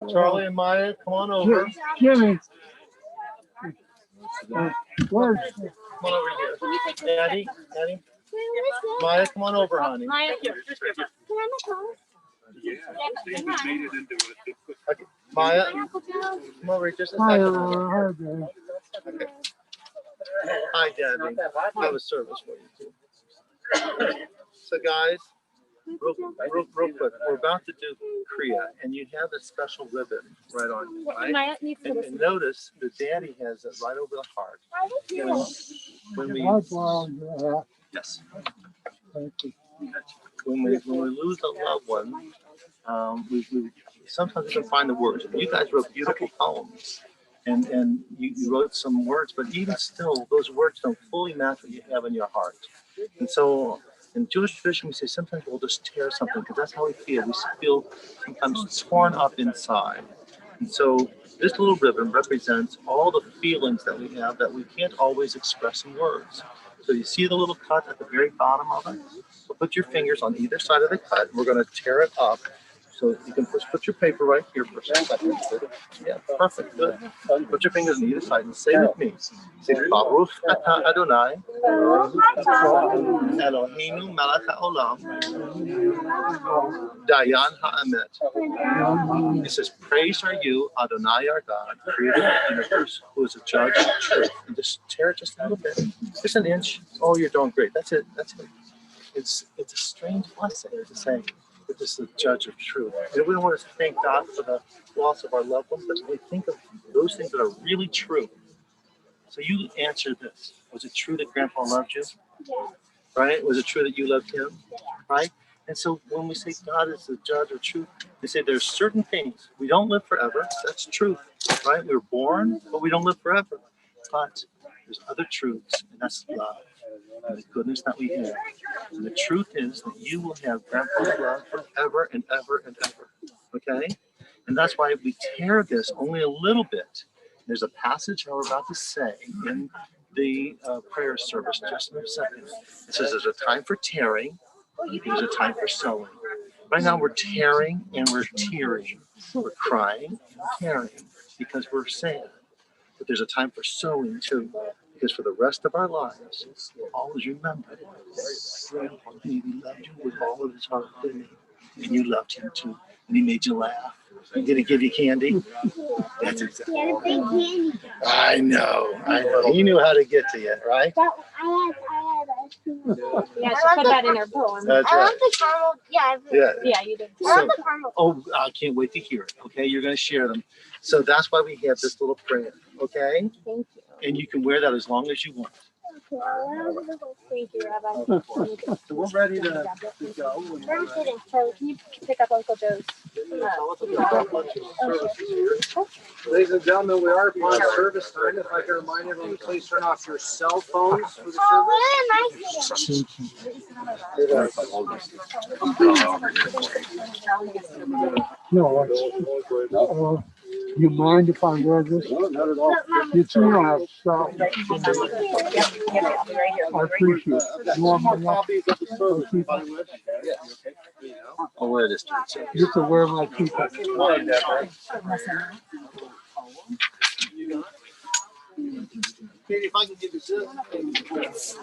Charlie and Maya, come on over. Jimmy. Where's? Come on over here. Daddy, Daddy. Maya, come on over, honey. Maya, Okay. Maya, come over just a second. Okay. Hi, Daddy. I have a service for you too. So, guys, real quick, we're about to do Kriya, and you have a special ribbon right on you, right? And notice the Daddy has it right over the heart. You know, when we yes, when we lose a loved one, we sometimes we can find the words. You guys wrote beautiful poems. And you wrote some words, but even still, those words don't fully match what you have in your heart. And so in Jewish tradition, we say sometimes we'll just tear something because that's how we feel. We feel sometimes torn up inside. And so this little ribbon represents all the feelings that we have that we can't always express in words. So you see the little cut at the very bottom of it? So put your fingers on either side of the cut. We're going to tear it up. So you can just put your paper right here for a second. Yeah, perfect, good. Put your fingers on either side and say with me. Say, Baruch atah Adonai, Eloheinu melech haolam, Dayan ha'emet. It says, praise are you, Adonai our God, creator of the universe, who is a judge of truth. And just tear it just a little bit, just an inch. Oh, you're doing great. That's it. That's it. It's a strange blessing to say. This is the judge of truth. And we don't want to thank God for the loss of our loved ones, but we think of those things that are really true. So you answer this. Was it true that Grandpa loved you? Right? Was it true that you loved him? Right? And so when we say God is the judge of truth, we say there's certain things. We don't live forever. That's truth. Right? We were born, but we don't live forever. But there's other truths, and that's love. And the goodness that we have. And the truth is that you will have Grandpa's love forever and ever and ever. Okay? And that's why we tear this only a little bit. There's a passage I'm about to say in the prayer service just in a second. It says there's a time for tearing, there's a time for sowing. Right now we're tearing and we're tearing. We're crying and tearing because we're sad. But there's a time for sowing too. Because for the rest of our lives, we'll always remember that Grandpa maybe loved you with all of his heart, didn't he? And you loved him too. And he made you laugh. Did he give you candy? That's exactly. I know. He knew how to get to you, right? Yeah, she put that in her poem. That's I right. love the caramel. Yeah, you did. I love the caramel. Oh, I can't wait to hear it. Okay, you're going to share them. So that's why we have this little prayer. Okay? Thank you. And you can wear that as long as you want. Thank you, Rabbi. So we're ready to go. Where I'm sitting, so can you pick up Uncle Joe's? Ladies and gentlemen, we are upon service time. If I can remind everyone, please turn off your cell phones for the service. Oh, where am I sitting? No, you mind if I wear this? No, not at all. You two don't have stuff. I appreciate it. You want my copies of the service, by the way? I'll wear this. You can wear my people. Katie, if I can give you this.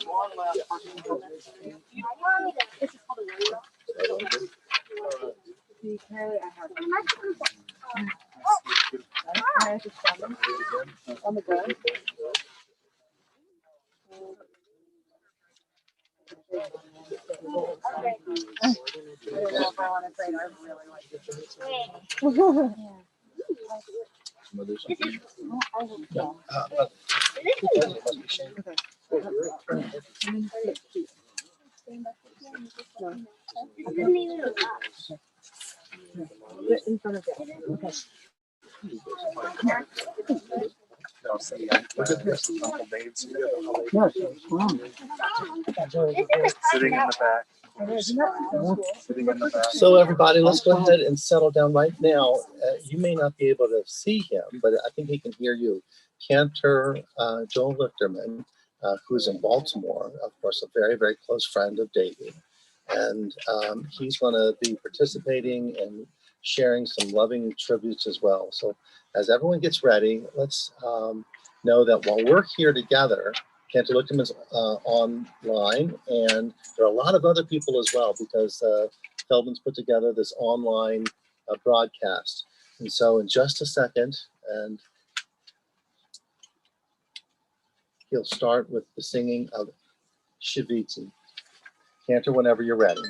One last On the ground. In front of you. Okay. Sitting in the back. So everybody, let's go ahead and settle down right now. You may not be able to see him, but I think he can hear you. Cantor Joel Lichterman, who's in Baltimore, of course, a very, very close friend of David. And he's going to be participating and sharing some loving tributes as well. So as everyone gets ready, let's know that while we're here together, Cantor is online, and there are a lot of other people as well, because Feldman's put together this online broadcast. And so in just a second, and he'll start with the singing of Shiviti. Cantor, whenever you're ready.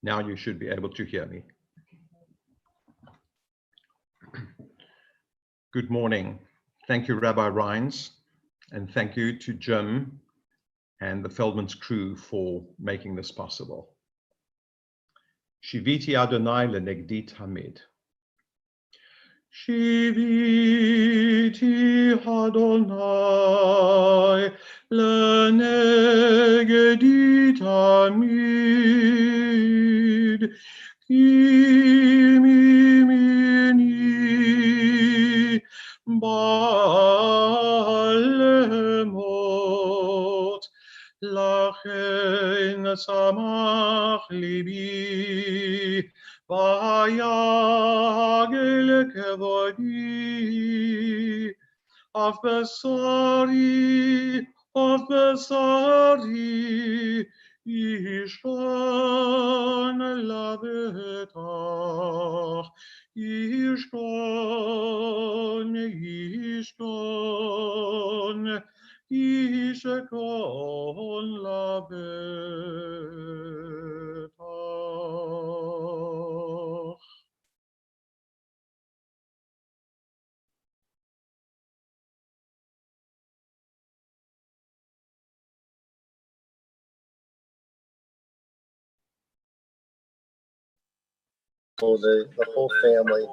Now you should be able to hear me. Good morning. Thank you, Rabbi Rines, and thank you to Jim and the Feldman's crew for making this possible. Shiviti Adonai lenegdi tamid. Shiviti Adonai lenegdi tamid. Ki mimini balemot. Lachen samach libi vayagel kevodi av besari yishkon lavetach yishkon lavetach. So the whole family.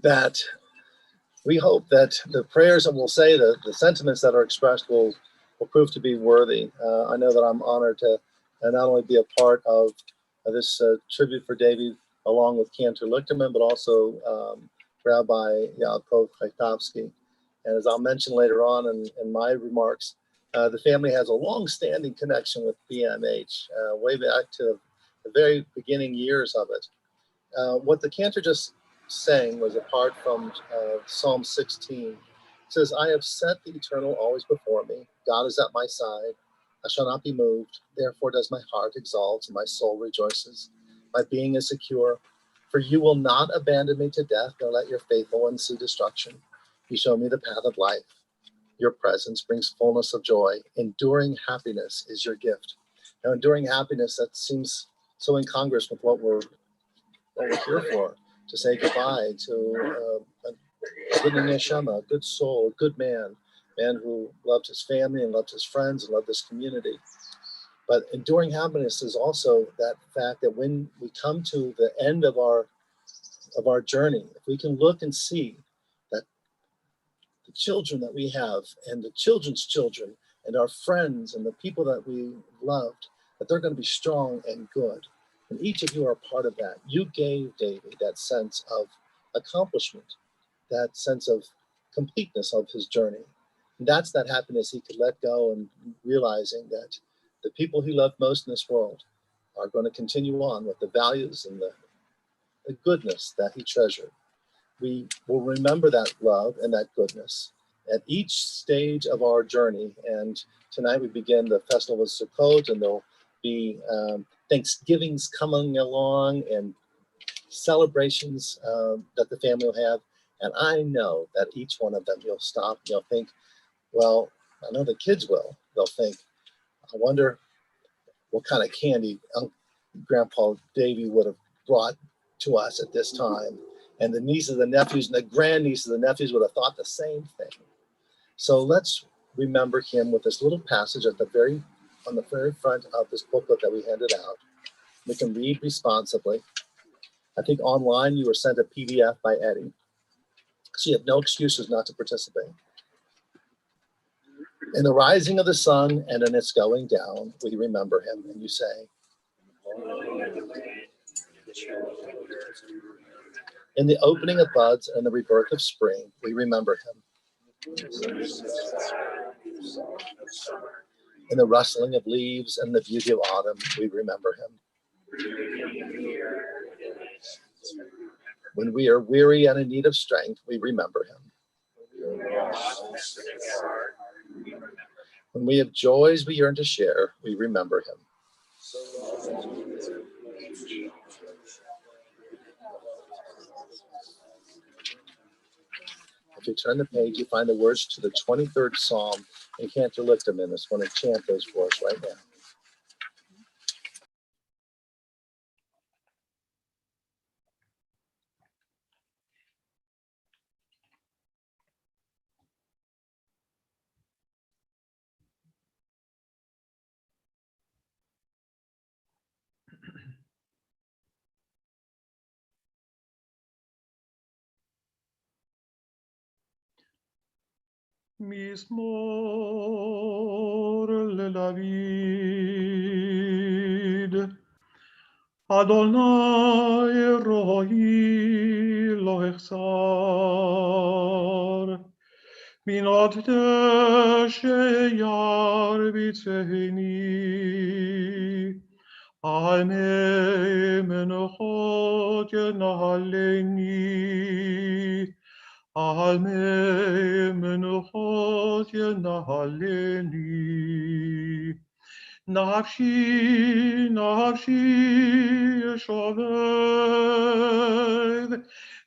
That we hope that the prayers that we'll say, the sentiments that are expressed will prove to be worthy. I know that I'm honored to not only be a part of this tribute for David, along with Cantor Lichterman, but also Rabbi Yaakov Chaitovsky. And as I'll mention later on in my remarks, the family has a long-standing connection with BMH, way back to the very beginning years of it. What the Cantor just sang was a part from Psalm 16. It says, I have set the eternal always before me. God is at my side. I shall not be moved. Therefore does my heart exalt and my soul rejoices. My being is secure. For you will not abandon me to death, nor let your faithful one see destruction. You show me the path of life. Your presence brings fullness of joy. Enduring happiness is your gift. Now, enduring happiness, that seems so incongruous with what we're here for, to say goodbye to a good neshama, a good soul, a good man who loved his family and loved his friends and loved his community. But enduring happiness is also that fact that when we come to the end of our journey, if we can look and see that the children that we have and the children's children and our friends and the people that we loved, that they're going to be strong and good. And each of you are a part of that. You gave David that sense of accomplishment, that sense of completeness of his journey. And that's that happiness he could let go, and realizing that the people he loved most in this world are going to continue on with the values and the goodness that he treasured. We will remember that love and that goodness at each stage of our journey. And tonight we begin the festival of Sukkot, and there'll be Thanksgivings coming along and celebrations that the family will have. And I know that each one of them, you'll stop, you'll think, well, I know the kids will. They'll think, I wonder what kind of candy Grandpa Davy would have brought to us at this time. And the nieces and nephews and the grandnieces and nephews would have thought the same thing. So let's remember him with this little passage on the very front of this booklet that we handed out. We can read responsibly. I think online you were sent a PDF by Eddie. So you have no excuses not to participate. In the rising of the sun and in its going down, we remember him. And you say, in the opening of buds and the rebirth of spring, we remember him. In the rustling of leaves and the beauty of autumn, we remember him. When we are weary and in need of strength, we remember him. When we have joys we yearn to share, we remember him. If you turn the page, you find the words to the 23rd Psalm in Cantor Lichterman. I want to chant those for us right now. Mismor leDavid, Adonai rohi lo echsar, binot sheyar b'tzeheni, al mei menochot yenahaleni, al mei menochot yenahaleni. Nafshi, nafshi, yeshoved,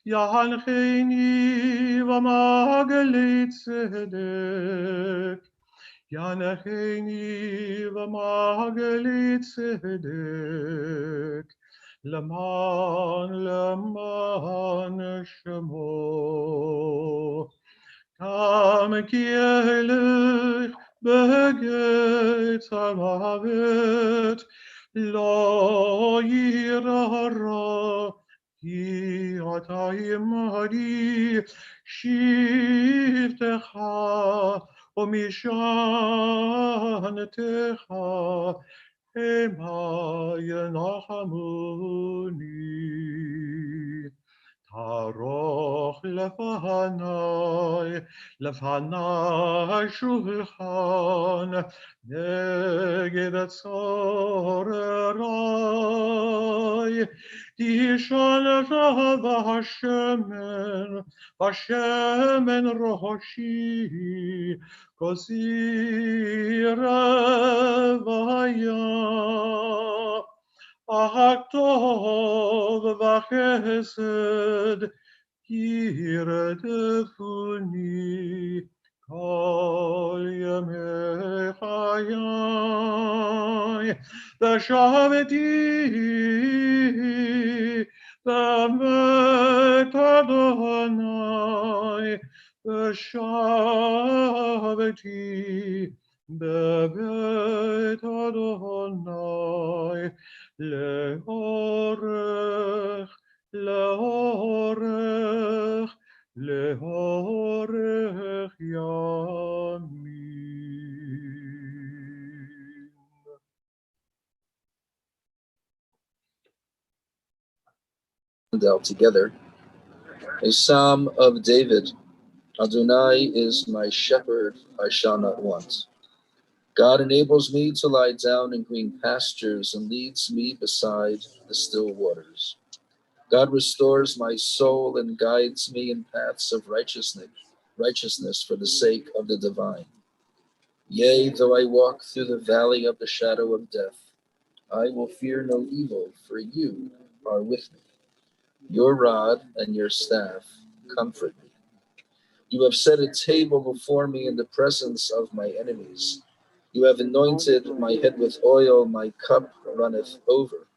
yancheni v'magali tzedek, yancheni v'magali tzedek, leman shemo. Kam ki elech begeit hamavet, lo yirara, ki ata imari, shivtecha, umishantecha, ema yenachamuni. Taroch lefanai shulchan, neged tzorerai, tishon v'shemen roshi, kosi revaya. Achtov v'chesed yirdefuni kol yemei chayai, v'shaveti b'met Adonai, v'shaveti b'met Adonai, leorech, leorech, leorech yamin. Together, a psalm of David. Adonai is my shepherd, I shall not want. God enables me to lie down in green pastures and leads me beside the still waters. God restores my soul and guides me in paths of righteousness for the sake of the divine. Yea, though I walk through the valley of the shadow of death, I will fear no evil, for you are with me. Your rod and your staff comfort me. You have set a table before me in the presence of my enemies. You have anointed my head with oil, my cup runneth over.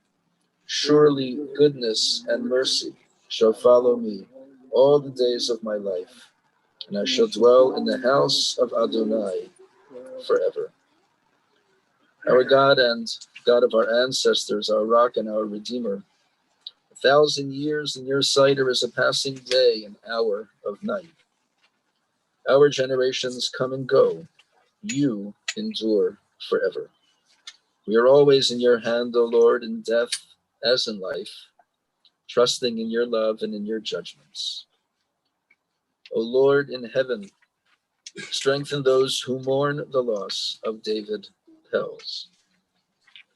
Surely goodness and mercy shall follow me all the days of my life, and I shall dwell in the house of Adonai forever. Our God and God of our ancestors, our rock and our redeemer. 1,000 years in your sight are as a passing day, an hour of night. Our generations come and go. You endure forever. We are always in your hand, O Lord, in death as in life, trusting in your love and in your judgments. O Lord in heaven, strengthen those who mourn the loss of David Pells.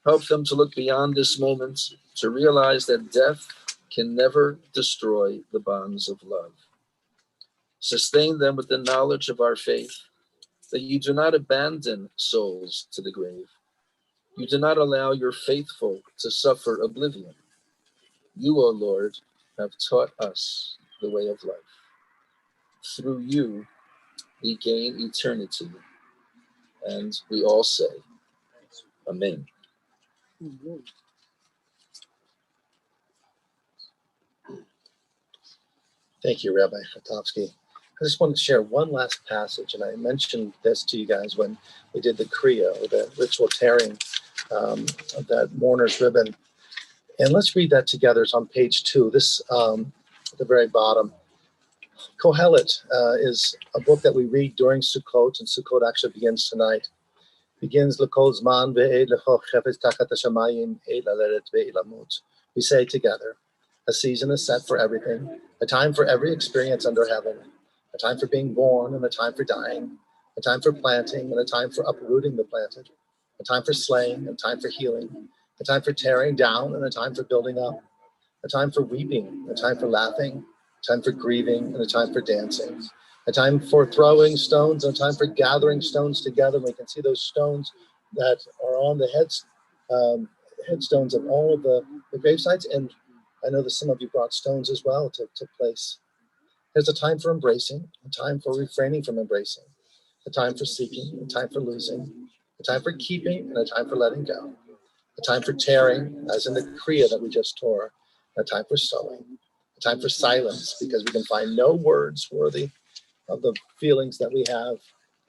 Help them to look beyond this moment, to realize that death can never destroy the bonds of love. Sustain them with the knowledge of our faith, that you do not abandon souls to the grave. You do not allow your faithful to suffer oblivion. You, O Lord, have taught us the way of life. Through you, we gain eternity, and we all say, Amen. Thank you, Rabbi Chatovsky. I just wanted to share one last passage, and I mentioned this to you guys when we did the Kriya, or the ritual tearing of that mourner's ribbon. And let's read that together. It's on page 2. This, at the very bottom. Kohelet is a book that we read during Sukkot, and Sukkot actually begins tonight. Begins L'kol zman ve'ed lecho chefetz tachat hashamayim eid laleret ve'ed lamut. We say together, a season is set for everything, a time for every experience under heaven, a time for being born and a time for dying, a time for planting and a time for uprooting the planted, a time for slaying and a time for healing, a time for tearing down and a time for building up, a time for weeping, a time for laughing, a time for grieving and a time for dancing, a time for throwing stones and a time for gathering stones together. We can see those stones that are on the headstones of all of the gravesites, and I know that some of you brought stones as well to place. There's a time for embracing, a time for refraining from embracing, a time for seeking, a time for losing, a time for keeping, and a time for letting go, a time for tearing, as in the Kriya that we just tore, a time for sowing, a time for silence, because we can find no words worthy of the feelings that we have,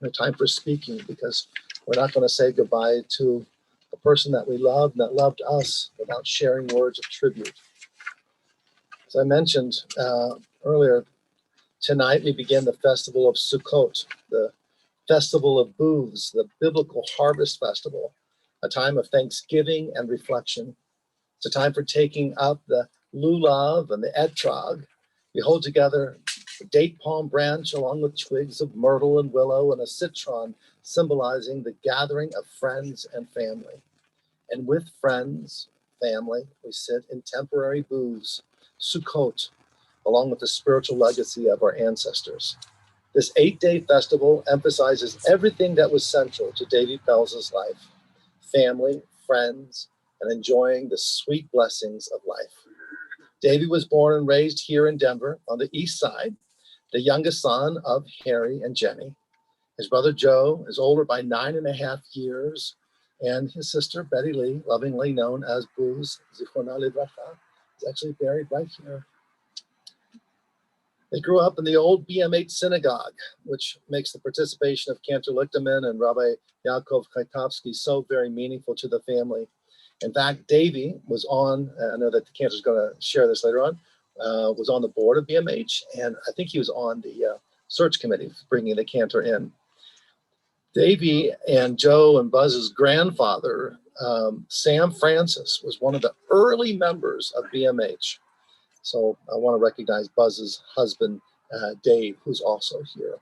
and a time for speaking, because we're not going to say goodbye to a person that we loved and that loved us without sharing words of tribute. As I mentioned earlier, tonight we begin the festival of Sukkot, the festival of booths, the biblical harvest festival, a time of thanksgiving and reflection. It's a time for taking up the lulav and the etrog. We hold together a date palm branch along with twigs of myrtle and willow and a citron, symbolizing the gathering of friends and family. And with friends, family, we sit in temporary booths, Sukkot, along with the spiritual legacy of our ancestors. This 8-day festival emphasizes everything that was central to Davy Pells' life: family, friends, and enjoying the sweet blessings of life. Davy was born and raised here in Denver on the east side, the youngest son of Harry and Jenny. His brother Joe is older by 9.5 years, and his sister Betty Lee, lovingly known as Booz, Zichronah Livracha, is actually buried right here. They grew up in the old BMH synagogue, which makes the participation of Cantor Lichterman and Rabbi Yaakov Chaikovsky so very meaningful to the family. In fact, Davy was on, I know that the Cantor's going to share this later on, was on the board of BMH, and I think he was on the search committee bringing the Cantor in. Davy and Joe and Buzz's grandfather, Sam Francis, was one of the early members of BMH. So I want to recognize Buzz's husband, Dave, who's also here.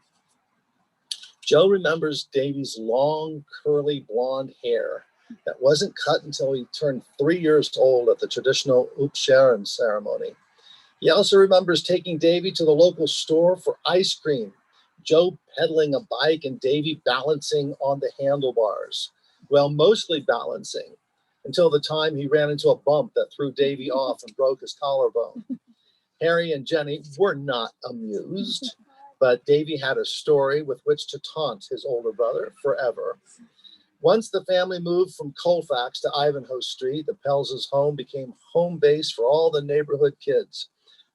Joe remembers Davy's long, curly blonde hair that wasn't cut until he turned 3 years old at the traditional Upsherin ceremony. He also remembers taking Davy to the local store for ice cream, Joe pedaling a bike and Davy balancing on the handlebars. Well, mostly balancing, until the time he ran into a bump that threw Davy off and broke his collarbone. Harry and Jenny were not amused, but Davy had a story with which to taunt his older brother forever. Once the family moved from Colfax to Ivanhoe Street, the Pells' home became home base for all the neighborhood kids.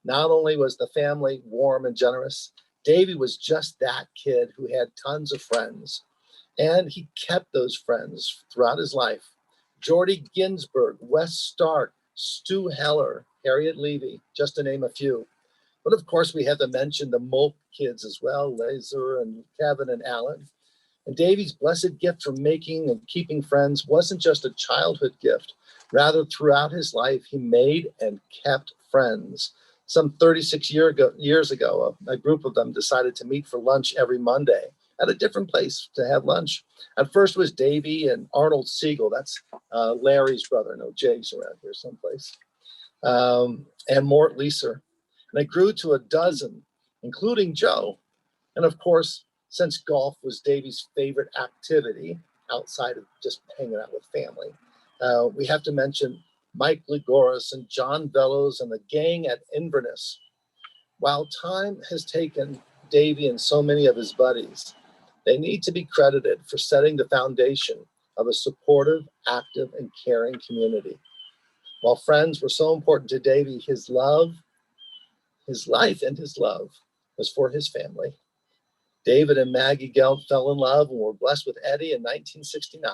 Not only was the family warm and generous, Davy was just that kid who had tons of friends. And he kept those friends throughout his life. Jordy Ginsburg, Wes Stark, Stu Heller, Harriet Levy, just to name a few. But of course, we have to mention the Molk kids as well, Laser and Kevin and Alan. And Davy's blessed gift for making and keeping friends wasn't just a childhood gift. Rather, throughout his life, he made and kept friends. Some 36 years ago, a group of them decided to meet for lunch every Monday at a different place to have lunch. At first was Davy and Arnold Siegel. That's Larry's brother. No, Jay's around here someplace. And Mort Leeser. And it grew to a dozen, including Joe. And of course, since golf was Davy's favorite activity outside of just hanging out with family, we have to mention Mike Ligoris and John Bellows and the gang at Inverness. While time has taken Davy and so many of his buddies, they need to be credited for setting the foundation of a supportive, active, and caring community. While friends were so important to Davy, his life and his love was for his family. David and Maggie Gelt fell in love and were blessed with Eddie in 1969.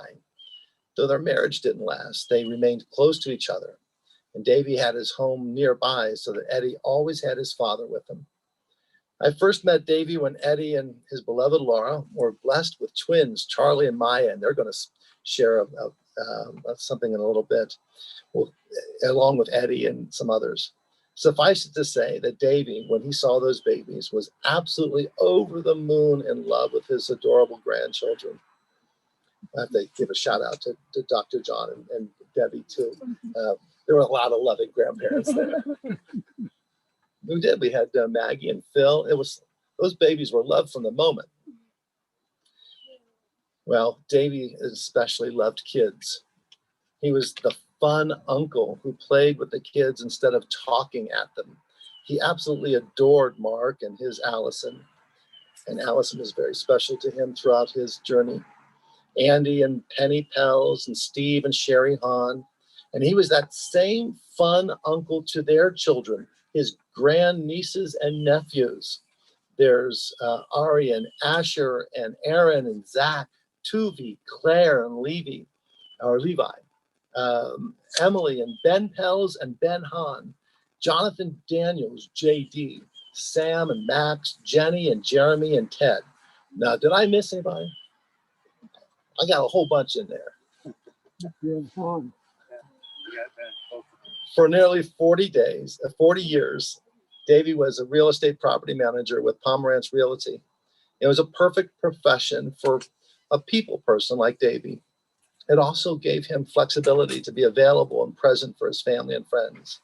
Though their marriage didn't last, they remained close to each other. And Davy had his home nearby so that Eddie always had his father with him. I first met Davy when Eddie and his beloved Laura were blessed with twins, Charlie and Maya, and they're going to share something in a little bit, along with Eddie and some others. Suffice it to say that Davy, when he saw those babies, was absolutely over the moon in love with his adorable grandchildren. I have to give a shout out to Dr. John and Debbie too. There were a lot of loving grandparents there. We did. We had Maggie and Phil. Those babies were loved from the moment. Well, Davy especially loved kids. He was the fun uncle who played with the kids instead of talking at them. He absolutely adored Mark and his Allison. And Allison was very special to him throughout his journey. Andy and Penny Pells and Steve and Sherry Hahn. And he was that same fun uncle to their children, his grandnieces and nephews. There's Ari and Asher and Aaron and Zach, Tuvi, Claire and Levi. Emily and Ben Pells and Ben Hahn, Jonathan Daniels, JD, Sam and Max, Jenny and Jeremy and Ted. Now, did I miss anybody? I got a whole bunch in there. For nearly 40 years, Davy was a real estate property manager with Pomerantz Realty. It was a perfect profession for a people person like Davy. It also gave him flexibility to be available and present for his family and friends.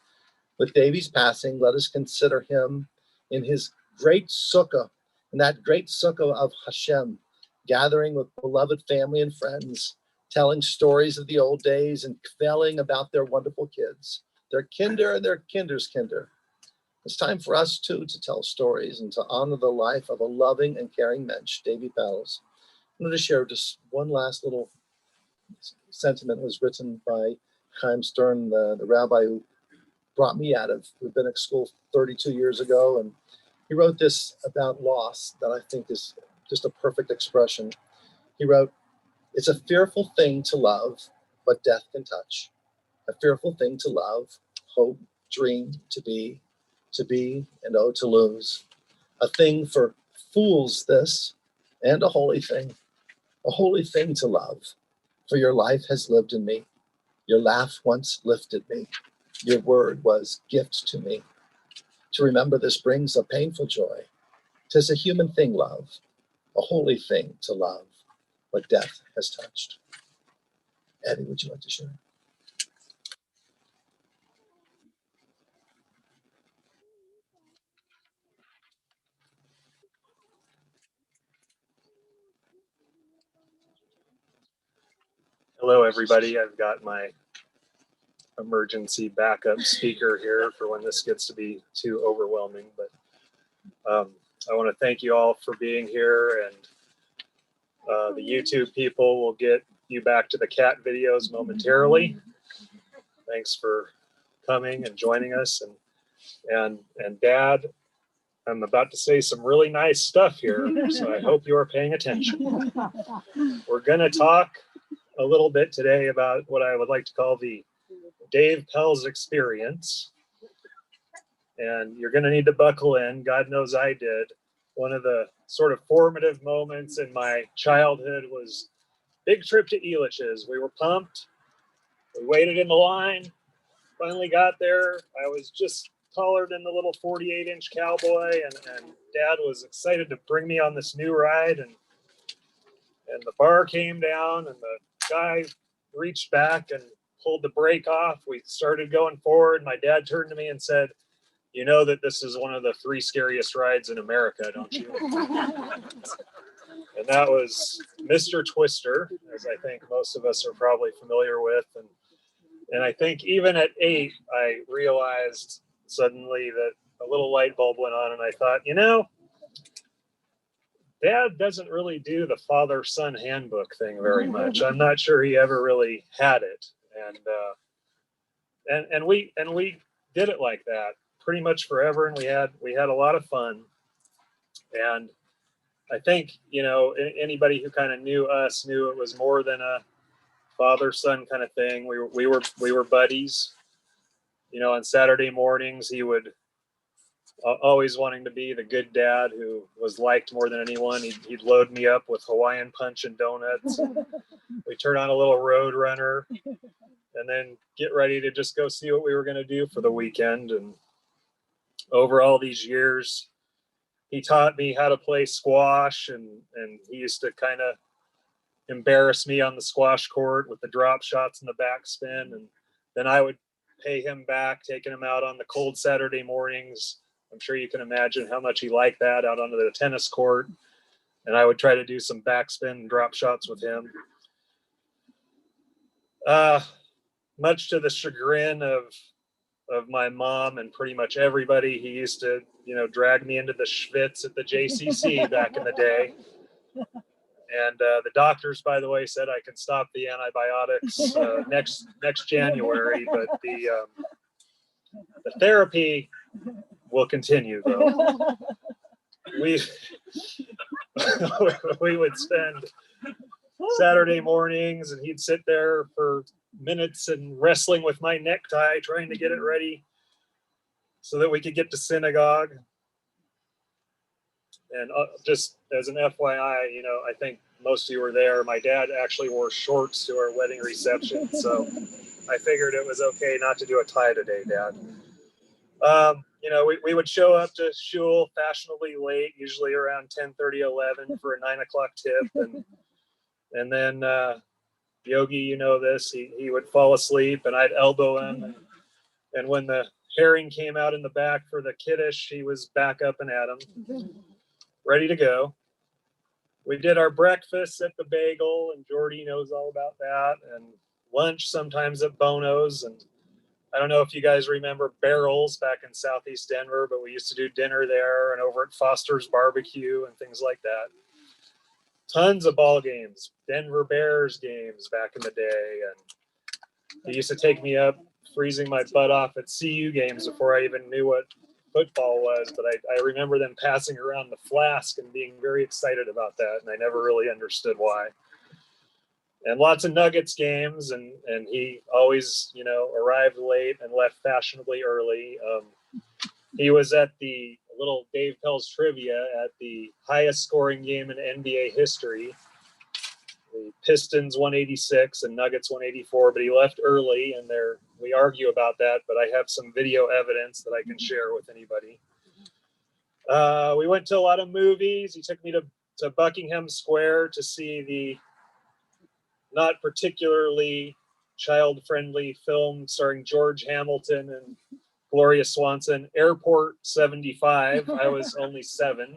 With Davy's passing, let us consider him in his great sukkah, in that great sukkah of Hashem, gathering with beloved family and friends, telling stories of the old days and kvelling about their wonderful kids, their kinder and their kinder's kinder. It's time for us too to tell stories and to honor the life of a loving and caring mensch, Davy Pells. I'm going to share just one last little sentiment. Was written by Chaim Stern, the rabbi who brought me out of rabbinic school 32 years ago. And he wrote this about loss that I think is just a perfect expression. He wrote, "It's a fearful thing to love, but death can touch. A fearful thing to love, hope, dream, to be, and oh, to lose. A thing for fools this, and a holy thing to love. For your life has lived in me. Your laugh once lifted me. Your word was gift to me. To remember this brings a painful joy. 'Tis a human thing, love, a holy thing to love, what death has touched." Eddie, would you like to share? Hello, everybody. I've got my emergency backup speaker here for when this gets to be too overwhelming. But I want to thank you all for being here, and the YouTube people will get you back to the cat videos momentarily. Thanks for coming and joining us, and Dad, I'm about to say some really nice stuff here, so I hope you are paying attention. We're going to talk a little bit today about what I would like to call the Dave Pells experience. And you're going to need to buckle in. God knows I did. One of the sort of formative moments in my childhood was big trip to Elitch's. We were pumped. We waited in the line. Finally got there. I was just taller than the little 48-inch cowboy, and Dad was excited to bring me on this new ride. And the bar came down, and the guy reached back and pulled the brake off. We started going forward. My dad turned to me and said, "You know that this is one of the 3 scariest rides in America, don't you?" And that was Mr. Twister, as I think most of us are probably familiar with. And I think even at 8, I realized suddenly that a little light bulb went on, and I thought, Dad doesn't really do the father-son handbook thing very much. I'm not sure he ever really had it. And we did it like that pretty much forever, and we had a lot of fun. And I think, anybody who kind of knew us knew it was more than a father-son kind of thing. We were buddies. On Saturday mornings, he would always wanting to be the good dad who was liked more than anyone. He'd load me up with Hawaiian punch and donuts. We turn on a little Road Runner, and then get ready to just go see what we were going to do for the weekend. And over all these years, he taught me how to play squash, and he used to kind of embarrass me on the squash court with the drop shots and the backspin. And then I would pay him back, taking him out on the cold Saturday mornings. I'm sure you can imagine how much he liked that, out onto the tennis court. And I would try to do some backspin and drop shots with him. Much to the chagrin of my mom and pretty much everybody, he used to, drag me into the schwitz at the JCC back in the day. And the doctors, by the way, said I can stop the antibiotics next January, but the therapy will continue, though. We would spend Saturday mornings, and he'd sit there for minutes and wrestling with my necktie, trying to get it ready so that we could get to synagogue. And just as an FYI, I think most of you were there. My dad actually wore shorts to our wedding reception, so I figured it was okay not to do a tie today, Dad. We would show up to shul fashionably late, usually around 10:30, 11 for a 9 o'clock tip. And then Yogi, this, he would fall asleep, and I'd elbow him. And when the herring came out in the back for the kiddush, he was back up and at him, ready to go. We did our breakfast at the Bagel, and Jordy knows all about that, and lunch sometimes at Bono's. And I don't know if you guys remember Barrels back in Southeast Denver, but we used to do dinner there and over at Foster's Barbecue and things like that. Tons of ball games, Denver Bears games back in the day. And he used to take me up, freezing my butt off at CU games before I even knew what football was. But I remember them passing around the flask and being very excited about that. And I never really understood why. And lots of Nuggets games, and he always, arrived late and left fashionably early. He was at the little Dave Pells trivia at the highest scoring game in NBA history. The Pistons 186 and Nuggets 184, but he left early, and we argue about that, but I have some video evidence that I can share with anybody. We went to a lot of movies. He took me to Buckingham Square to see the not particularly child-friendly film starring George Hamilton and Gloria Swanson, Airport 75. I was only 7.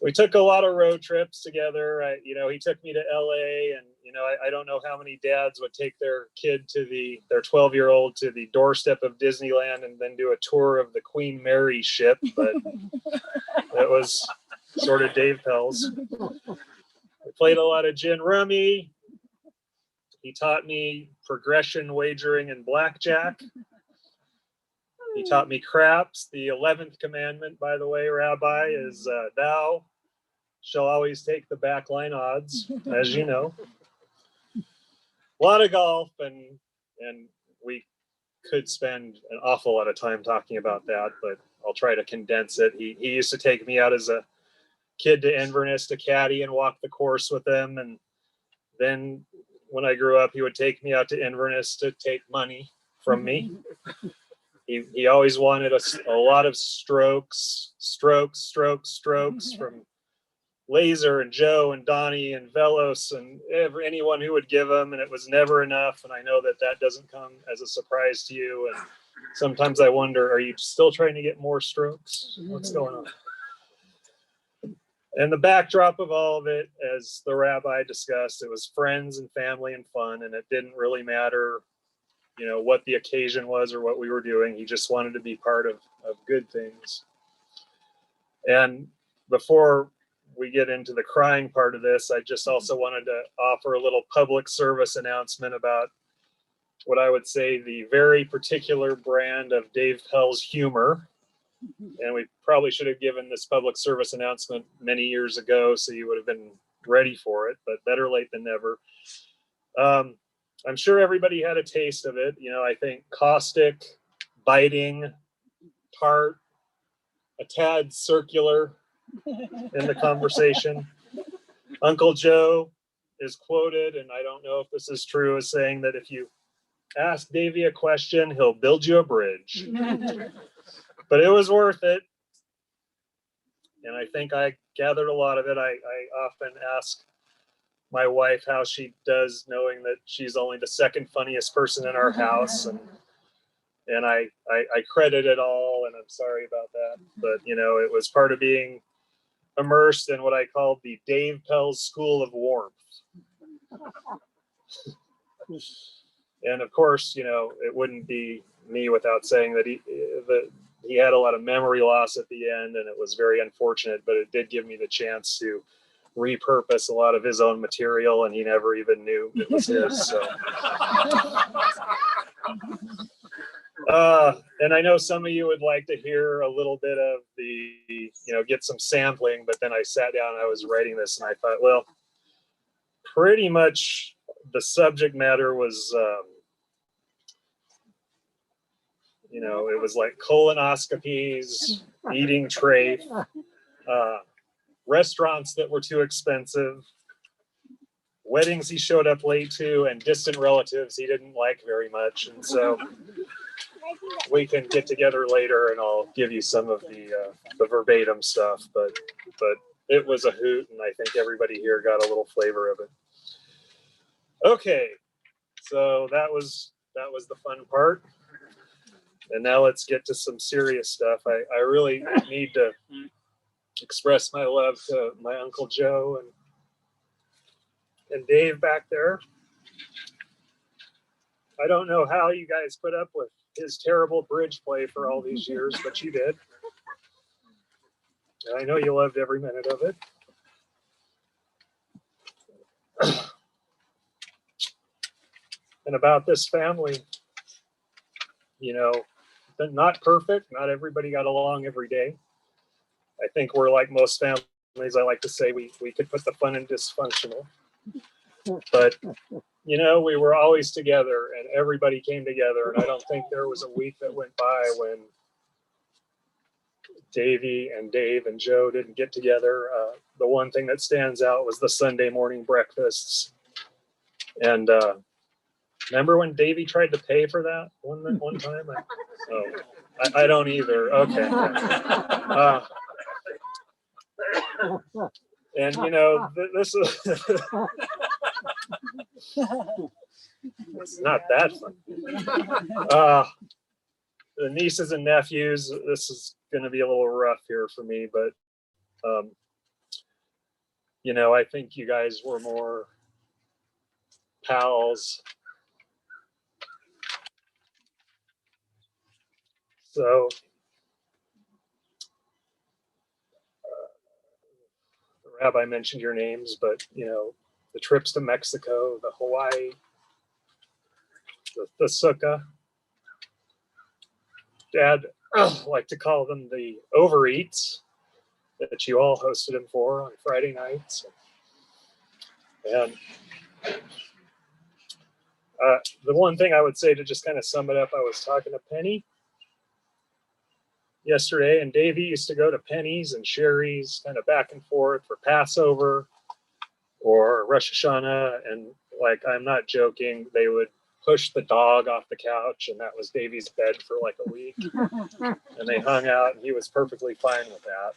We took a lot of road trips together. He took me to LA, and I don't know how many dads would take their kid their 12-year-old to the doorstep of Disneyland and then do a tour of the Queen Mary ship, but that was sort of Dave Pells. We played a lot of gin rummy. He taught me progression wagering and blackjack. He taught me craps. The 11th commandment, by the way, Rabbi, is thou shall always take the backline odds, as you know. A lot of golf, and we could spend an awful lot of time talking about that, but I'll try to condense it. He used to take me out as a kid to Inverness to caddy and walk the course with him, and then when I grew up, he would take me out to Inverness to take money from me. He always wanted a lot of strokes from Laser and Joe and Donnie and Velos and anyone who would give him, and it was never enough. And I know that doesn't come as a surprise to you. And sometimes I wonder, are you still trying to get more strokes? What's going on? And the backdrop of all of it, as the rabbi discussed, it was friends and family and fun, and it didn't really matter, what the occasion was or what we were doing. He just wanted to be part of good things. And before we get into the crying part of this, I just also wanted to offer a little public service announcement about what I would say the very particular brand of Dave Pells humor. And we probably should have given this public service announcement many years ago, so you would have been ready for it, but better late than never. I'm sure everybody had a taste of it. I think caustic, biting, tart, a tad circular in the conversation. Uncle Joe is quoted, and I don't know if this is true, as saying that if you ask Davey a question, he'll build you a bridge. But it was worth it. And I think I gathered a lot of it. I often ask my wife how she does, knowing that she's only the second funniest person in our house. And I credit it all, and I'm sorry about that. But, it was part of being immersed in what I called the Dave Pells School of Warmth. And of course, it wouldn't be me without saying that he had a lot of memory loss at the end, and it was very unfortunate, but it did give me the chance to repurpose a lot of his own material, and he never even knew it was his. So. And I know some of you would like to hear a little bit of the, get some sampling, but then I sat down and I was writing this, and I thought, well, pretty much the subject matter was, it was like colonoscopies, eating trafe, restaurants that were too expensive, weddings he showed up late to, and distant relatives he didn't like very much. And so we can get together later and I'll give you some of the verbatim stuff, but it was a hoot, and I think everybody here got a little flavor of it. Okay, so that was the fun part. And now let's get to some serious stuff. I really need to express my love to my Uncle Joe and Dave back there. I don't know how you guys put up with his terrible bridge play for all these years, but you did. And I know you loved every minute of it. And about this family, not perfect. Not everybody got along every day. I think we're like most families. I like to say we could put the fun in dysfunctional. But, we were always together, and everybody came together. And I don't think there was a week that went by when Davey and Dave and Joe didn't get together. The one thing that stands out was the Sunday morning breakfasts. And remember when Davey tried to pay for that one time? I don't either. Okay. And this is it's not that fun. The nieces and nephews, this is going to be a little rough here for me, but I think you guys were more pals. So the rabbi mentioned your names, but the trips to Mexico, the Hawaii, the Sukkot, Dad liked to call them the overeats that you all hosted him for on Friday nights. And the one thing I would say to just kind of sum it up, I was talking to Penny yesterday, and Davey used to go to Penny's and Sherry's kind of back and forth for Passover or Rosh Hashanah, and like, I'm not joking, they would push the dog off the couch, and that was Davey's bed for like a week. And they hung out, and he was perfectly fine with that.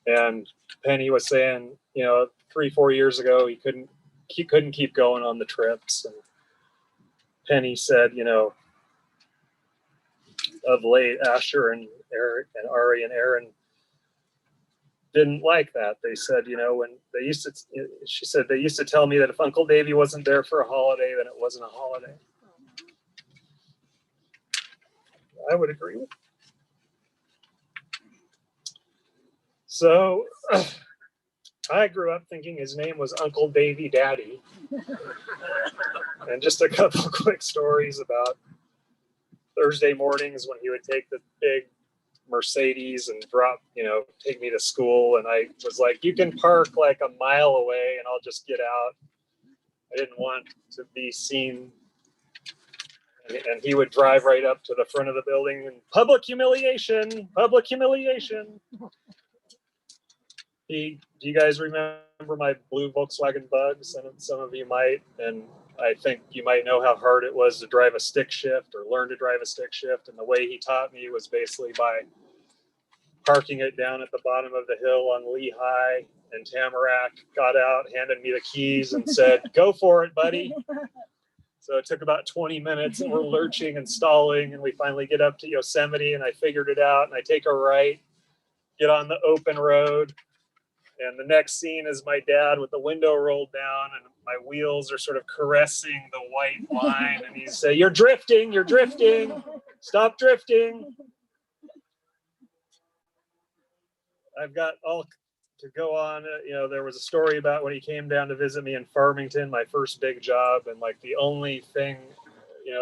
And Penny was saying, 3-4 years ago, he couldn't keep going on the trips. And Penny said, of late, Asher and Eric and Ari and Aaron didn't like that. They said, when they used to, she said, they used to tell me that if Uncle Davey wasn't there for a holiday, then it wasn't a holiday. I would agree with. So I grew up thinking his name was Uncle Davey Daddy. And just a couple quick stories about Thursday mornings when he would take the big Mercedes and take me to school. And I was like, you can park like a mile away and I'll just get out. I didn't want to be seen. And he would drive right up to the front of the building and public humiliation, public humiliation. Do you guys remember my blue Volkswagen Bug? Some of you might, and I think you might know how hard it was to drive a stick shift or learn to drive a stick shift. And the way he taught me was basically by parking it down at the bottom of the hill on Lehigh, and Tamarack got out, handed me the keys and said, go for it, buddy. So it took about 20 minutes and we're lurching and stalling, and we finally get up to Yosemite, and I figured it out, and I take a right, get on the open road. And the next scene is my dad with the window rolled down, and my wheels are sort of caressing the white line. And he's saying, you're drifting, stop drifting. I've got all to go on. There was a story about when he came down to visit me in Farmington, my first big job. And like the only thing,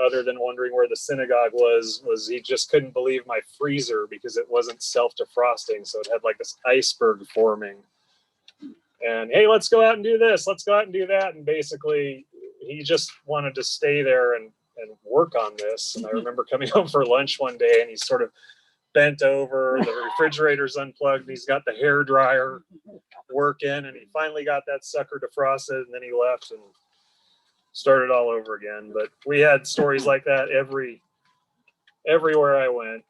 other than wondering where the synagogue was he just couldn't believe my freezer because it wasn't self-defrosting. So it had like this iceberg forming. And hey, let's go out and do this. Let's go out and do that. And basically, he just wanted to stay there and work on this. And I remember coming home for lunch one day, and he's sort of bent over. The refrigerator's unplugged. And he's got the hair dryer working, and he finally got that sucker defrosted. And then he left and started all over again. But we had stories like that everywhere I went.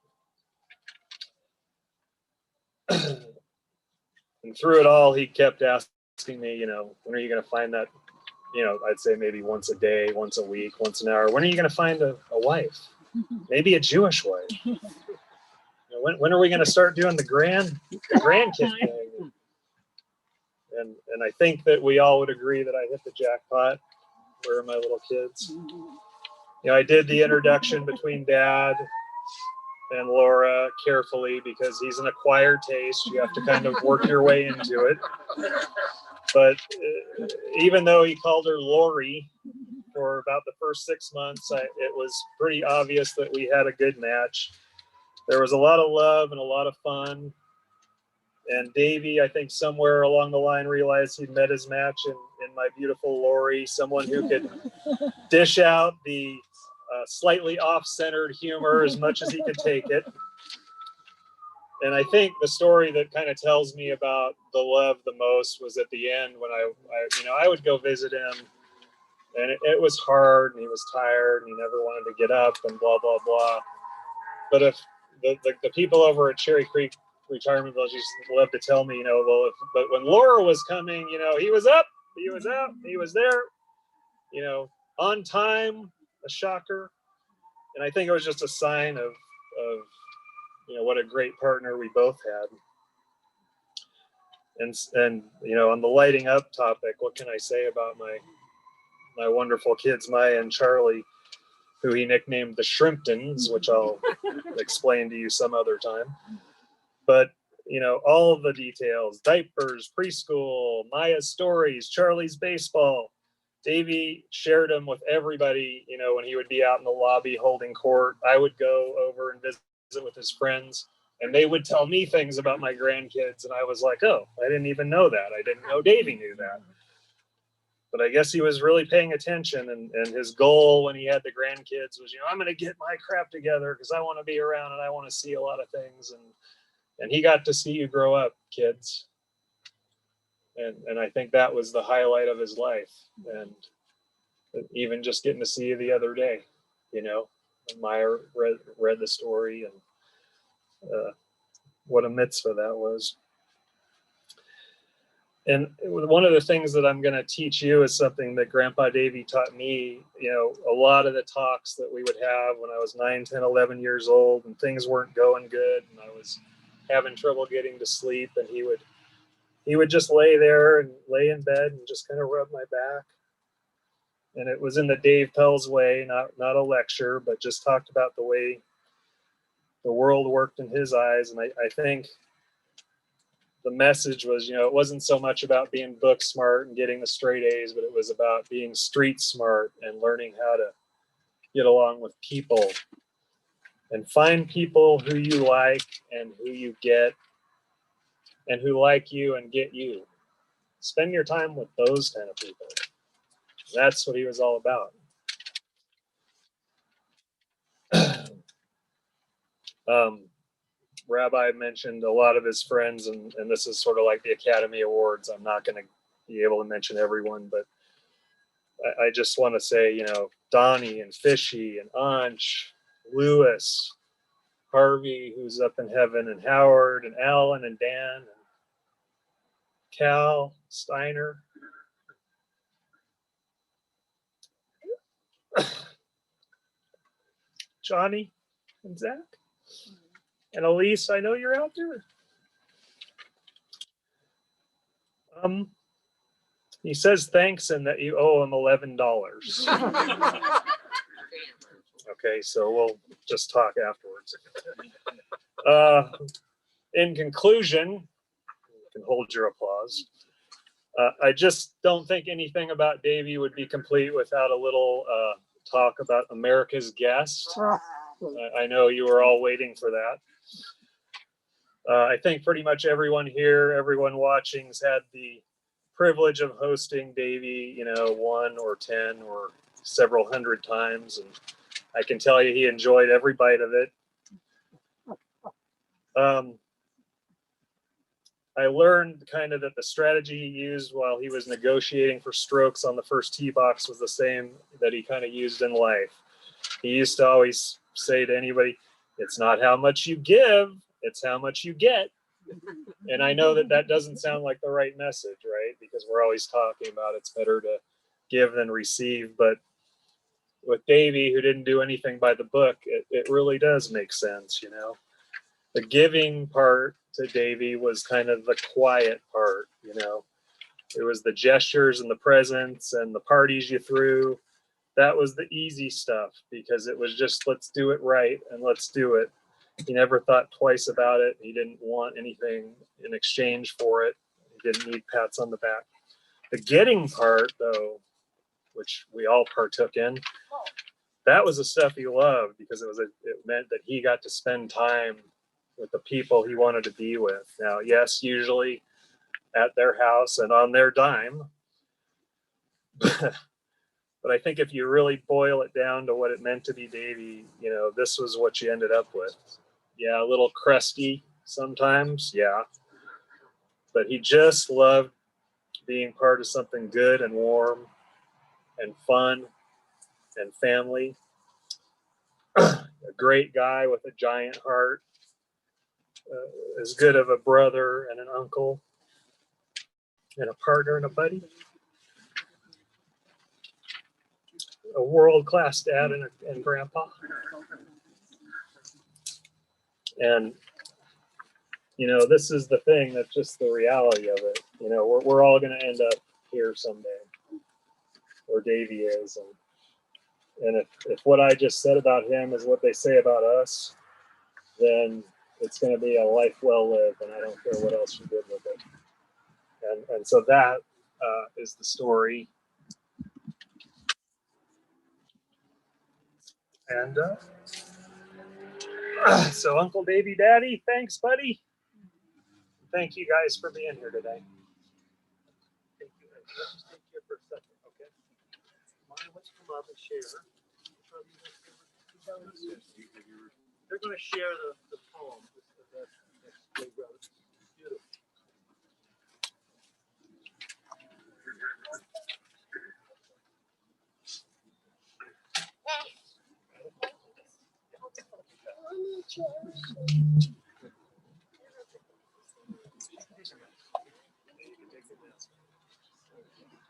And through it all, he kept asking me, when are you going to find that, I'd say maybe once a day, once a week, once an hour. When are you going to find a wife? Maybe a Jewish wife. When are we going to start doing the grandkid thing? And I think that we all would agree that I hit the jackpot. Where are my little kids? I did the introduction between Dad and Laura carefully because he's an acquired taste. You have to kind of work your way into it. But even though he called her Lori for about the first 6 months, it was pretty obvious that we had a good match. There was a lot of love and a lot of fun. And Davey, I think somewhere along the line, realized he'd met his match in my beautiful Lori, someone who could dish out the slightly off-centered humor as much as he could take it. And I think the story that kind of tells me about the love the most was at the end when I would go visit him, and it was hard, and he was tired, and he never wanted to get up, and blah blah blah. But if the people over at Cherry Creek Retirement Village used to love to tell me, but when Laura was coming, he was up, he was out, he was there, on time. A shocker. And I think it was just a sign of what a great partner we both had. And on the lighting up topic, what can I say about my wonderful kids, Maya and Charlie, who he nicknamed the Shrimptons, which I'll explain to you some other time. But all of the details, diapers, preschool, Maya's stories, Charlie's baseball, Davy shared them with everybody. You know, when he would be out in the lobby holding court, I would go over and visit with his friends, and they would tell me things about my grandkids, and I was like, oh, I didn't even know that. I didn't know Davy knew that. But I guess he was really paying attention, and his goal when he had the grandkids was, you know, I'm going to get my crap together because I want to be around and I want to see a lot of things. And he got to see you grow up, kids. And I think that was the highlight of his life. And even just getting to see you the other day, you know, Maya read the story, and what a mitzvah that was. And one of the things that I'm going to teach you is something that Grandpa Davy taught me. You know, a lot of the talks that we would have when I was 9, 10, 11 years old, and things weren't going good, and I was having trouble getting to sleep, and he would just lay there and lay in bed and just kind of rub my back. And it was in the Dave Pells way, not a lecture, but just talked about the way the world worked in his eyes. And I think the message was, you know, it wasn't so much about being book smart and getting the straight A's, but it was about being street smart and learning how to get along with people and find people who you like and who you get and who like you and get you. Spend your time with those kind of people. That's what he was all about. Rabbi mentioned a lot of his friends, and this is sort of like the Academy Awards. I'm not going to be able to mention everyone, but I just want to say, you know, Donnie and Fishy and Anch, Lewis, Harvey, who's up in heaven, and Howard and Alan and Dan and Cal, Steiner. Johnny and Zach. And Elise, I know you're out there. He says thanks and that you owe him $11. Okay, so we'll just talk afterwards. In conclusion, you can hold your applause. I just don't think anything about Davy would be complete without a little talk about America's Guest. I know you were all waiting for that. I think pretty much everyone here, everyone watching has had the privilege of hosting Davy, you know, 1 or 10 or several hundred times. And I can tell you he enjoyed every bite of it. I learned kind of that the strategy he used while he was negotiating for strokes on the first tee box was the same that he kind of used in life. He used to always say to anybody, it's not how much you give, it's how much you get. And I know that that doesn't sound like the right message, right? Because we're always talking about it's better to give than receive. But with Davy, who didn't do anything by the book, it really does make sense, you know. The giving part to Davy was kind of the quiet part, you know. It was the gestures and the presents and the parties you threw. That was the easy stuff because it was just, let's do it right and let's do it. He never thought twice about it. He didn't want anything in exchange for it. He didn't need pats on the back. The getting part, though, which we all partook in, that was the stuff he loved because it meant that he got to spend time with the people he wanted to be with. Now, yes, usually at their house and on their dime. But I think if you really boil it down to what it meant to be Davy, you know, this was what you ended up with. Yeah, a little crusty sometimes, yeah. But he just loved being part of something good and warm and fun and family. A great guy with a giant heart. As good of a brother and an uncle and a partner and a buddy. A world-class dad and grandpa. And, you know, this is the thing that's just the reality of it. You know, we're all going to end up here someday, where Davy is. And if what I just said about him is what they say about us, then it's going to be a life well lived, and I don't care what else you did with it. And so that is the story. And so Uncle Baby Daddy, thanks, buddy. Thank you guys for being here today. Thank you. Let's just take here for a second, okay? Maya, let's come up and share. They're going to share the poem that they wrote. Beautiful.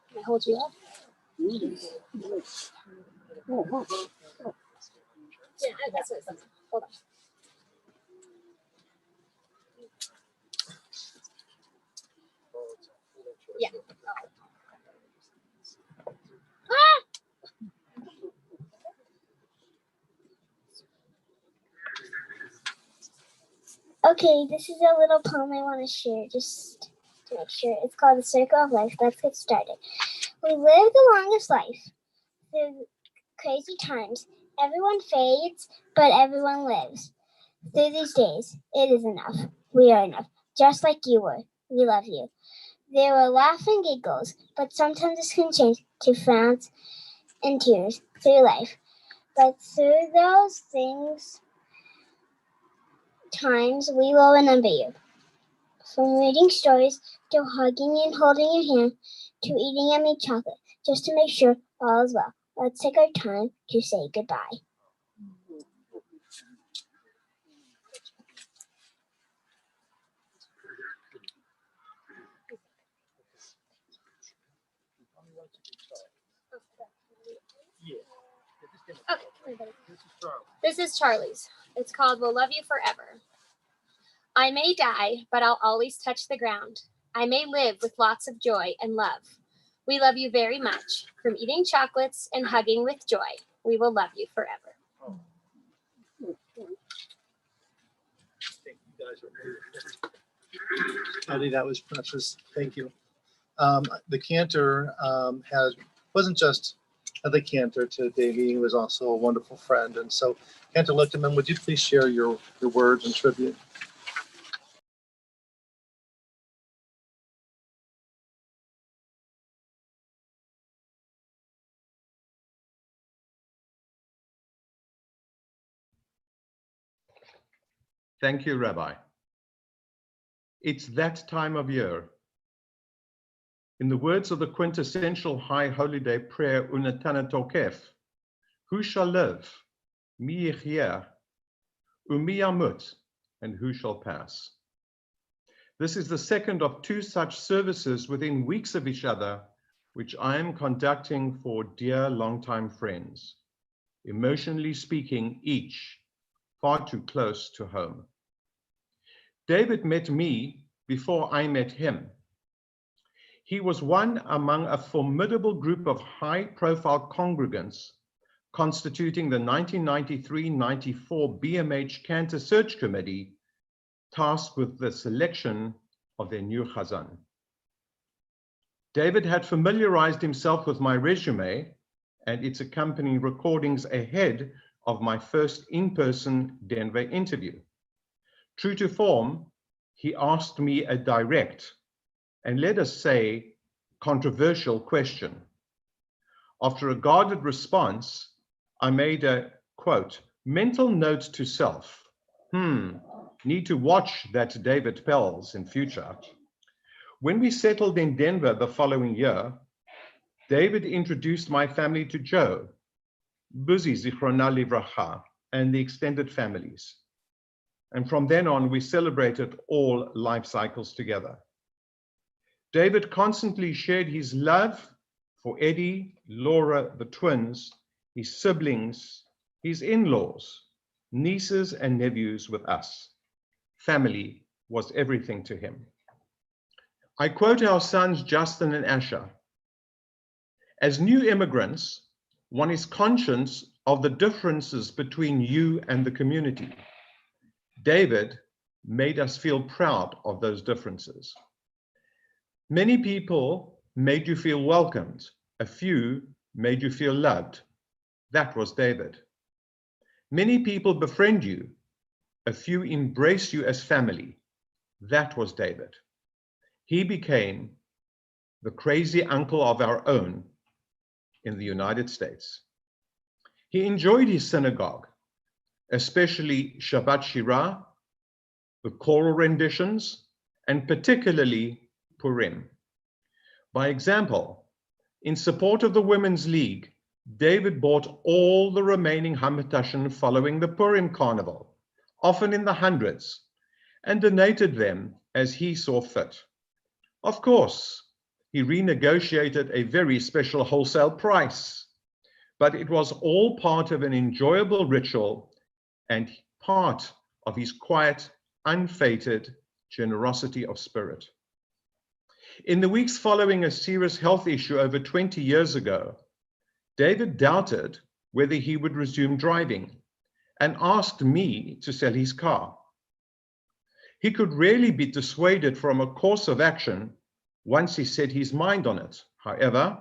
Can I hold you up? Yeah, that's what it says. Hold on. Yeah. Okay, this is a little poem I want to share just to make sure. It's called The Circle of Life. Let's get started. We live the longest life through crazy times. Everyone fades, but everyone lives. Through these days, it is enough. We are enough. Just like you were. We love you. There were laughing giggles, but sometimes this can change to frowns and tears through life. But through those times, we will remember you. From reading stories to hugging and holding your hand to eating yummy chocolate, just to make sure all is well. Let's take our time to say goodbye. Okay. This is Charlie's. It's called We'll Love You Forever. I may die, but I'll always touch the ground. I may live with lots of joy and love. We love you very much. From eating chocolates and hugging with joy, we will love you forever. Thank you guys. Patty, that was precious. Thank you. The cantor wasn't just the cantor to Davy, he was also a wonderful friend. And so, Cantor Lichtenman, would you please share your words and tribute? Thank you, Rabbi. It's that time of year. In the words of the quintessential High Holy Day prayer, Unatana Tokef, who shall live? Mi yichyeh, umi yamut, and who shall pass? This is the second of two such services within weeks of each other, which I am conducting for dear longtime friends, emotionally speaking, each far too close to home. David met me before I met him. He was one among a formidable group of high-profile congregants constituting the 1993-94 BMH Cantor Search Committee, tasked with the selection of their new Chazan. David had familiarized himself with my resume and its accompanying recordings ahead of my first in-person Denver interview. True to form, he asked me a direct, and let us say, controversial question. After a guarded response, I made a, quote, mental note to self. Need to watch that David Pells in future. When we settled in Denver the following year, David introduced my family to Joe, Buzi Zichrona Livracha, and the extended families. And from then on, we celebrated all life cycles together. David constantly shared his love for Eddie, Laura, the twins, his siblings, his in-laws, nieces and nephews with us. Family was everything to him. I quote our sons, Justin and Asher. As new immigrants, one is conscious of the differences between you and the community. David made us feel proud of those differences. Many people made you feel welcomed. A few made you feel loved. That was David. Many people befriend you. A few embrace you as family. That was David. He became the crazy uncle of our own in the United States. He enjoyed his synagogue, especially Shabbat Shirah, the choral renditions, and particularly Purim. By example, in support of the Women's League, David bought all the remaining Hametashen following the Purim carnival, often in the hundreds, and donated them as he saw fit. Of course, he renegotiated a very special wholesale price, but it was all part of an enjoyable ritual and part of his quiet, unfeited generosity of spirit. In the weeks following a serious health issue over 20 years ago, David doubted whether he would resume driving and asked me to sell his car. He could rarely be dissuaded from a course of action once he set his mind on it. However,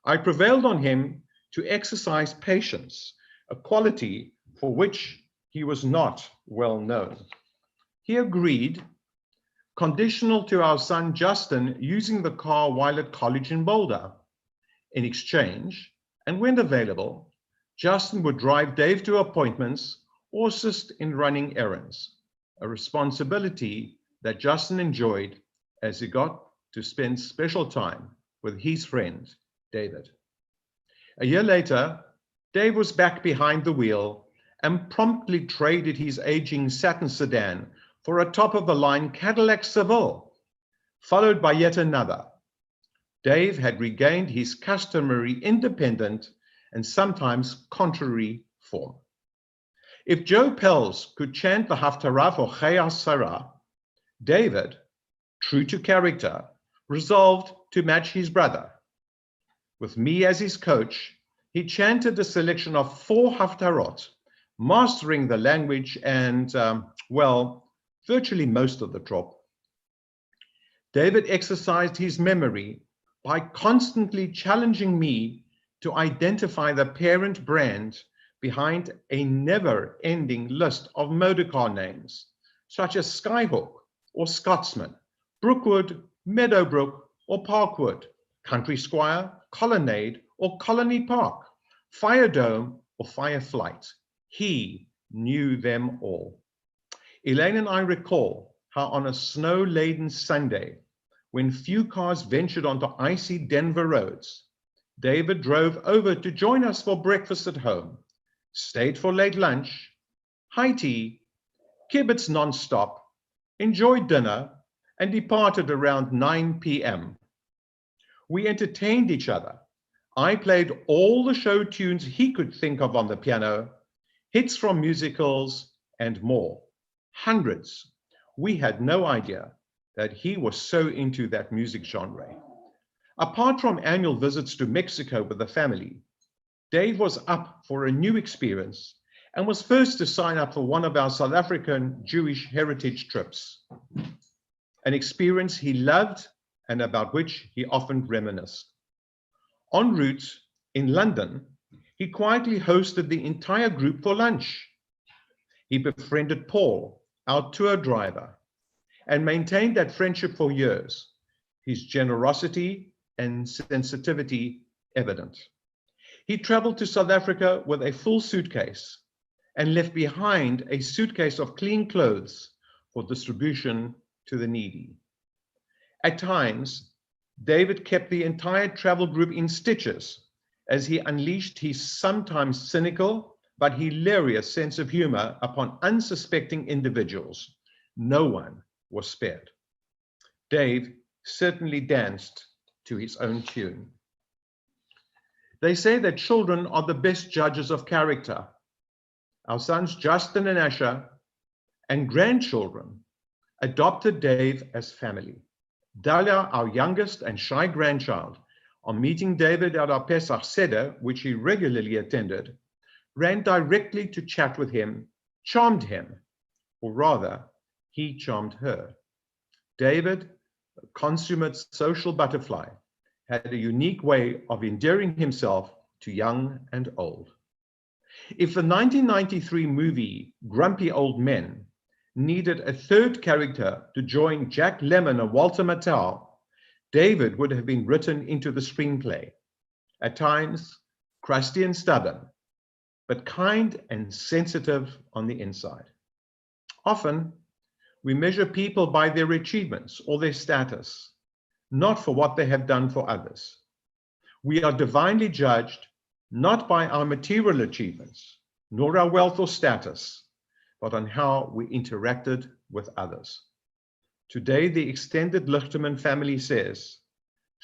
I prevailed on him to exercise patience, a quality for which he was not well known. He agreed, conditional to our son Justin using the car while at college in Boulder. In exchange, and when available, Justin would drive Dave to appointments or assist in running errands, a responsibility that Justin enjoyed as he got to spend special time with his friend, David. A year later, Dave was back behind the wheel and promptly traded his aging satin sedan for a top-of-the-line Cadillac Seville, followed by yet another. Dave had regained his customary independent and sometimes contrary form. If Joe Pells could chant the Haftarah for Chaya Sarah, David, true to character, resolved to match his brother. With me as his coach, he chanted a selection of 4 Haftarot, mastering the language and, virtually most of the trop. David exercised his memory by constantly challenging me to identify the parent brand behind a never-ending list of motorcar names, such as Skyhawk or Scotsman, Brookwood, Meadowbrook or Parkwood, Country Squire, Colonnade or Colony Park, Fire Dome or Fireflight. He knew them all. Elaine and I recall how on a snow-laden Sunday, when few cars ventured onto icy Denver roads, David drove over to join us for breakfast at home, stayed for late lunch, high tea, kibbutz non-stop, enjoyed dinner, and departed around 9 p.m. We entertained each other. I played all the show tunes he could think of on the piano, hits from musicals, and more. Hundreds. We had no idea that he was so into that music genre. Apart from annual visits to Mexico with the family, Dave was up for a new experience and was first to sign up for one of our South African Jewish heritage trips, an experience he loved and about which he often reminisced. En route in London, he quietly hosted the entire group for lunch. He befriended Paul, our tour driver, and maintained that friendship for years, his generosity and sensitivity evident. He traveled to South Africa with a full suitcase and left behind a suitcase of clean clothes for distribution to the needy. At times, David kept the entire travel group in stitches as he unleashed his sometimes cynical but hilarious sense of humor upon unsuspecting individuals. No one was spared. Dave certainly danced to his own tune. They say that children are the best judges of character. Our sons Justin and Asher and grandchildren adopted Dave as family. Dalia, our youngest and shy grandchild, on meeting David at our Pesach Seder, which he regularly attended, ran directly to chat with him, charmed him, or rather, he charmed her. David, a consummate social butterfly, had a unique way of endearing himself to young and old. If the 1993 movie Grumpy Old Men needed a third character to join Jack Lemmon and Walter Matthau, David would have been written into the screenplay. At times, crusty and stubborn, but kind and sensitive on the inside. Often, we measure people by their achievements or their status, not for what they have done for others. We are divinely judged not by our material achievements, nor our wealth or status, but on how we interacted with others. Today, the extended Lichterman family says,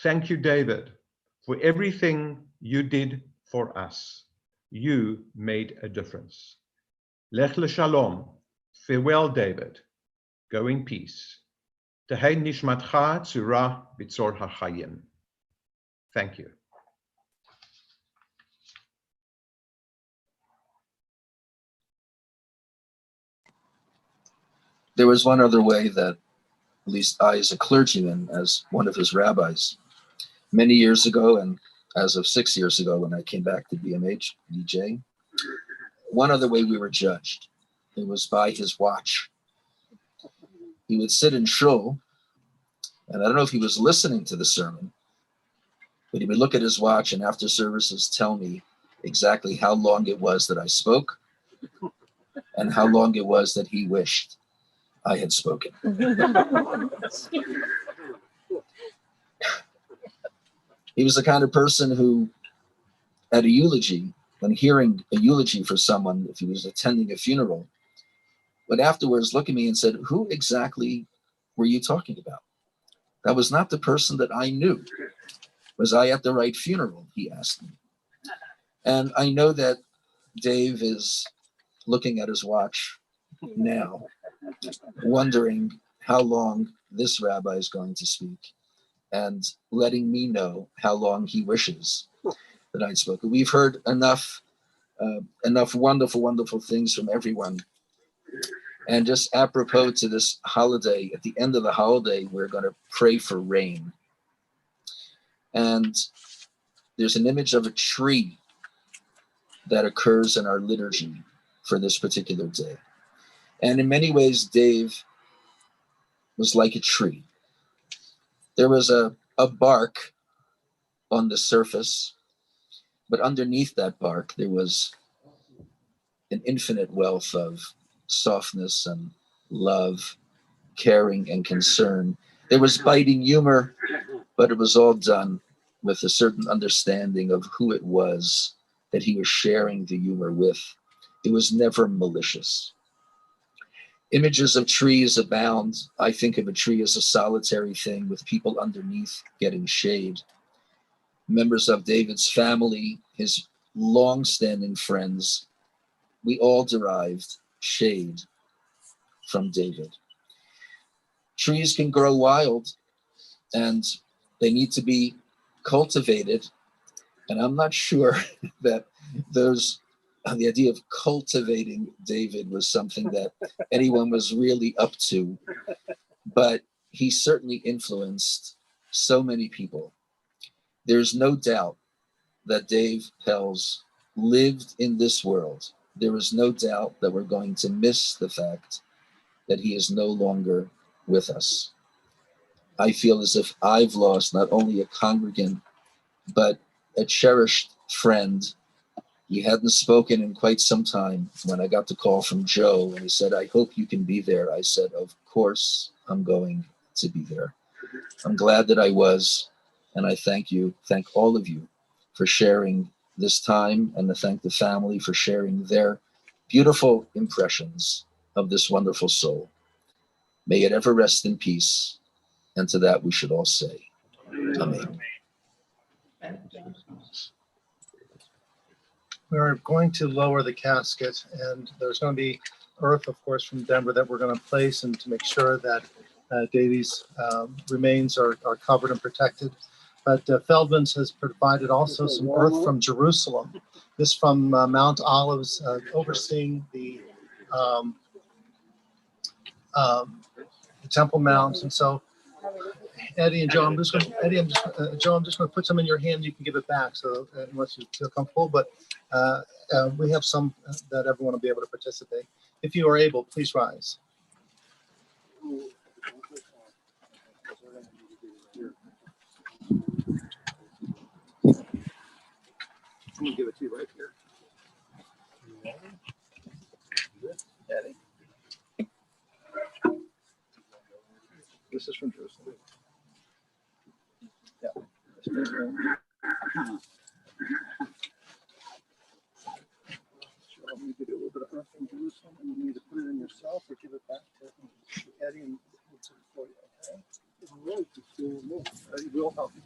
"Thank you, David, for everything you did for us. You made a difference. Lech shalom. Farewell, David. Go in peace. Tehei nishmatcha tzura b'tzor hachayim." Thank you. There was one other way that, at least I, as a clergyman, as one of his rabbis, many years ago, and as of 6 years ago when I came back to BMH, DJ, one other way we were judged. It was by his watch. He would sit in shul, and I don't know if he was listening to the sermon, but he would look at his watch and after services tell me exactly how long it was that I spoke and how long it was that he wished I had spoken. He was the kind of person who, at a eulogy, when hearing a eulogy for someone, if he was attending a funeral, would afterwards look at me and said, "Who exactly were you talking about? That was not the person that I knew. Was I at the right funeral?" he asked me. And I know that Dave is looking at his watch now, wondering how long this rabbi is going to speak and letting me know how long he wishes that I'd spoken. We've heard enough wonderful, wonderful things from everyone. And just apropos to this holiday, at the end of the holiday, we're going to pray for rain. And there's an image of a tree that occurs in our liturgy for this particular day. And in many ways, Dave was like a tree. There was a bark on the surface, but underneath that bark, there was an infinite wealth of softness and love, caring and concern. There was biting humor, but it was all done with a certain understanding of who it was that he was sharing the humor with. It was never malicious. Images of trees abound. I think of a tree as a solitary thing with people underneath getting shade. Members of David's family, his long-standing friends, we all derived shade from David. Trees can grow wild and they need to be cultivated. And I'm not sure that the idea of cultivating David was something that anyone was really up to, but he certainly influenced so many people. There's no doubt that Dave Pells lived in this world. There is no doubt that we're going to miss the fact that he is no longer with us. I feel as if I've lost not only a congregant, but a cherished friend. We hadn't spoken in quite some time. When I got the call from Joe and he said, "I hope you can be there," I said, "Of course I'm going to be there." I'm glad that I was, and I thank all of you for sharing this time, and to thank the family for sharing their beautiful impressions of this wonderful soul. May it ever rest in peace, and to that we should all say, Amen. We're going to lower the casket, and there's going to be earth, of course, from Denver that we're going to place and to make sure that Davy's remains are covered and protected. But Feldman's has provided also some earth from Jerusalem. This from Mount Olives, overseeing the Temple Mount. And so Eddie and Joe, I'm just going to put some in your hand. You can give it back, so unless you feel comfortable. But we have some that everyone will be able to participate. If you are able, please rise. I'm going to give it to you right here. Eddie. This is from Jerusalem. Yeah. You give you a little bit of earth from Jerusalem, and you need to put it in yourself or give it back to Eddie and we'll do it for you, okay? We'll help you.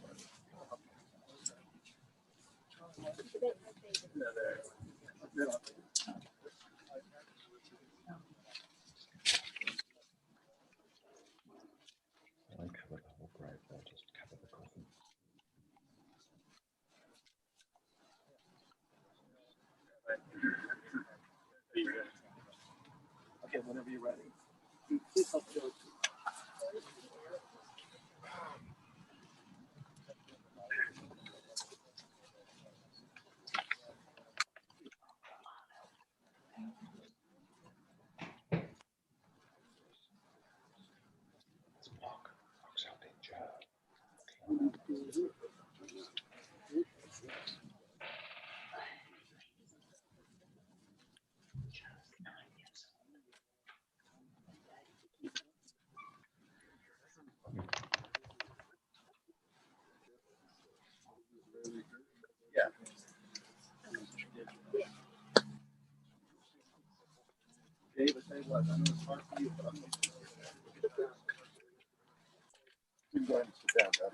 Okay, whenever you're ready. Please help Joe. Yeah. David, say what? I know it's hard for you, but I'm going to go ahead and sit down, Dad.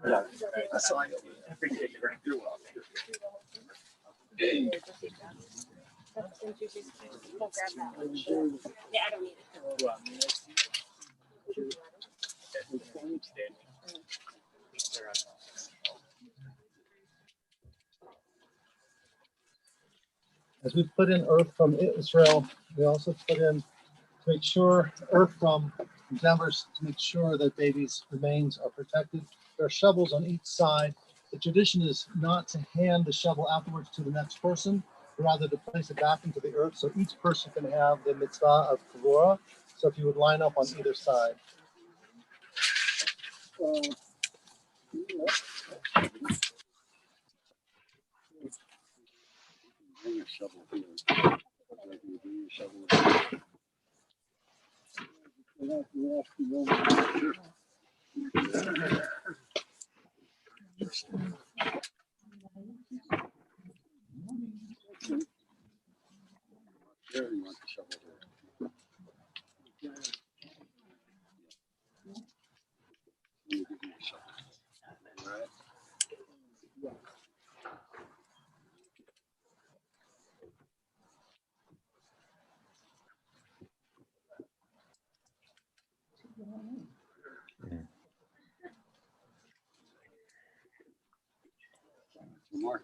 Yeah, that's all I appreciate you. You're welcome. Yeah, I don't need it. As we put in earth from Israel, we also put in to make sure earth from Denver to make sure that babies' remains are protected. There are shovels on each side. The tradition is not to hand the shovel afterwards to the next person, but rather to place it back into the earth so each person can have the mitzvah of kavura. So if you would line up on either side. More.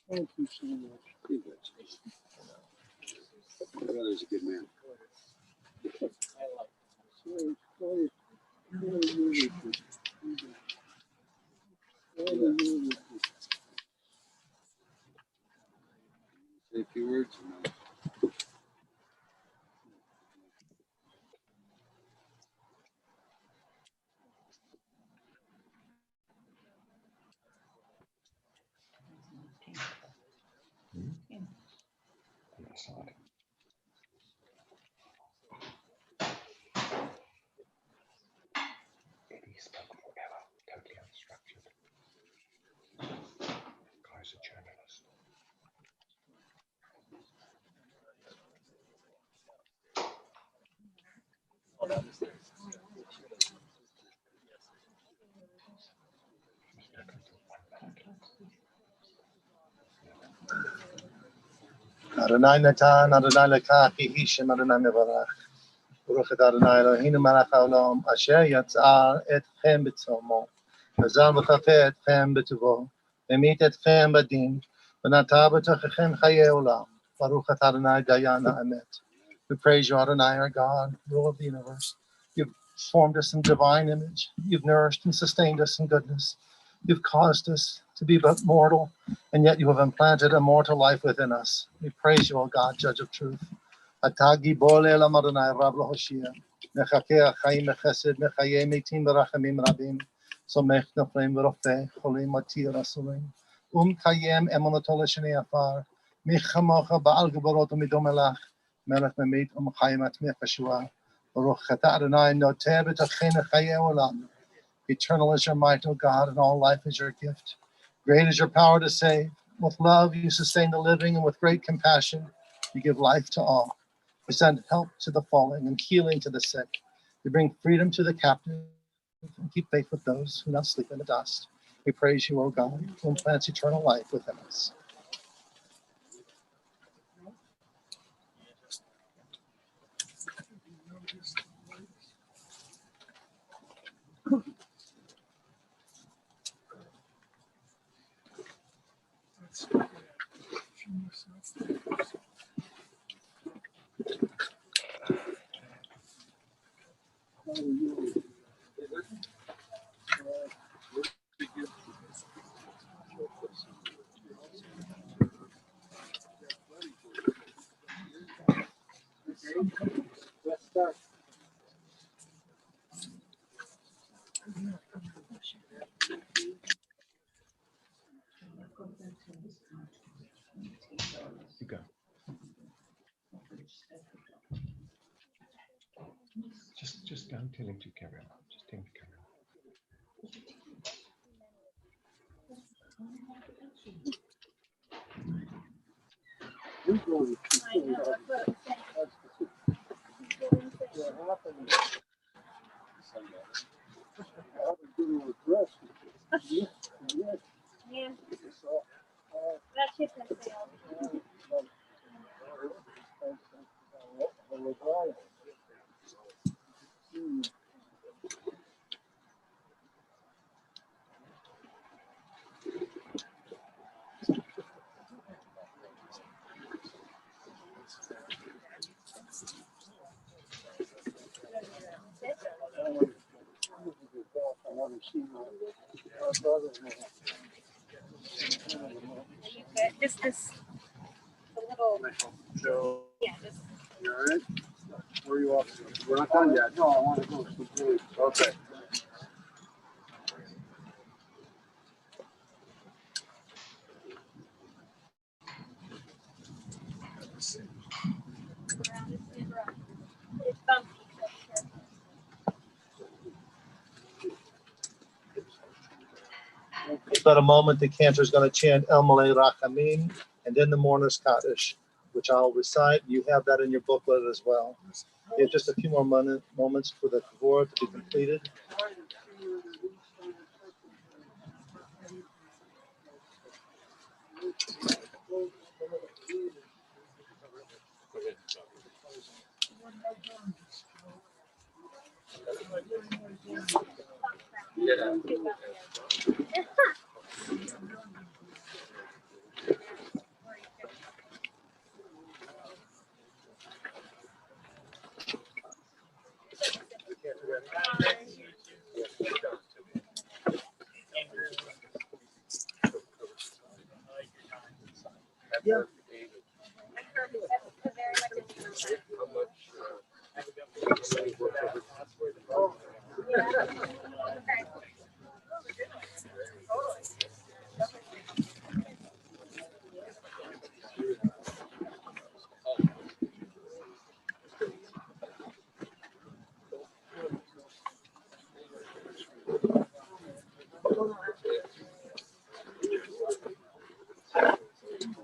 Thank you so much. You're good. My brother's a good man. Say a few words. Eddie spoke forever, totally unstructured. Guy's a journalist. Adonai Natan, Adonai Lekach, Yehishim, Adonai Mevarach. ברוך אתה אדוני אלוהינו מלך העולם אשר יצר אתכם בצלמו וזר וחפה אתכם בטובו והמית אתכם בדין ונטע בתוככם חיי עולם. ברוך אתה אדוני דיין האמת. We praise you, Adonai, our God, ruler of the universe. You've formed us in divine image. You've nourished and sustained us in goodness. You've caused us to be but mortal, and yet you have implanted immortal life within us. We praise you, O God, Judge of truth. Atagi bole elam Adonai Rab Lahoshia. Mechakeh achayim mechesed mechayeh mitim berachamim rabim. Somech nofrim v'rofeh cholim matir asurim. Kayem emunato l'shnei afar. Michamocha ba'al geborot u'midom elach. Melech memit u'mchayim atmech Yeshua. Baruch atah Adonai noter b'tochen chayei olam. Eternal is your might, O God, and all life is your gift. Great is your power to save. With love you sustain the living, and with great compassion you give life to all. You send help to the falling and healing to the sick. You bring freedom to the captive and keep faith with those who now sleep in the dust. We praise you, O God, who implants eternal life within us. You go. Just go and tell him to carry on. Just tell him to carry on. Yeah. That ship has sailed. Just this a little. Joe, Yeah, just. you all right? Where are you off to? We're not done yet. No, I want to go. Okay. It's bumpy. But a moment, the cantor is going to chant El Malay Rachamim and then the mourner's Kaddish, which I'll recite. You have that in your booklet as well. You have just a few more moments for the Kavor to be completed. Yeah.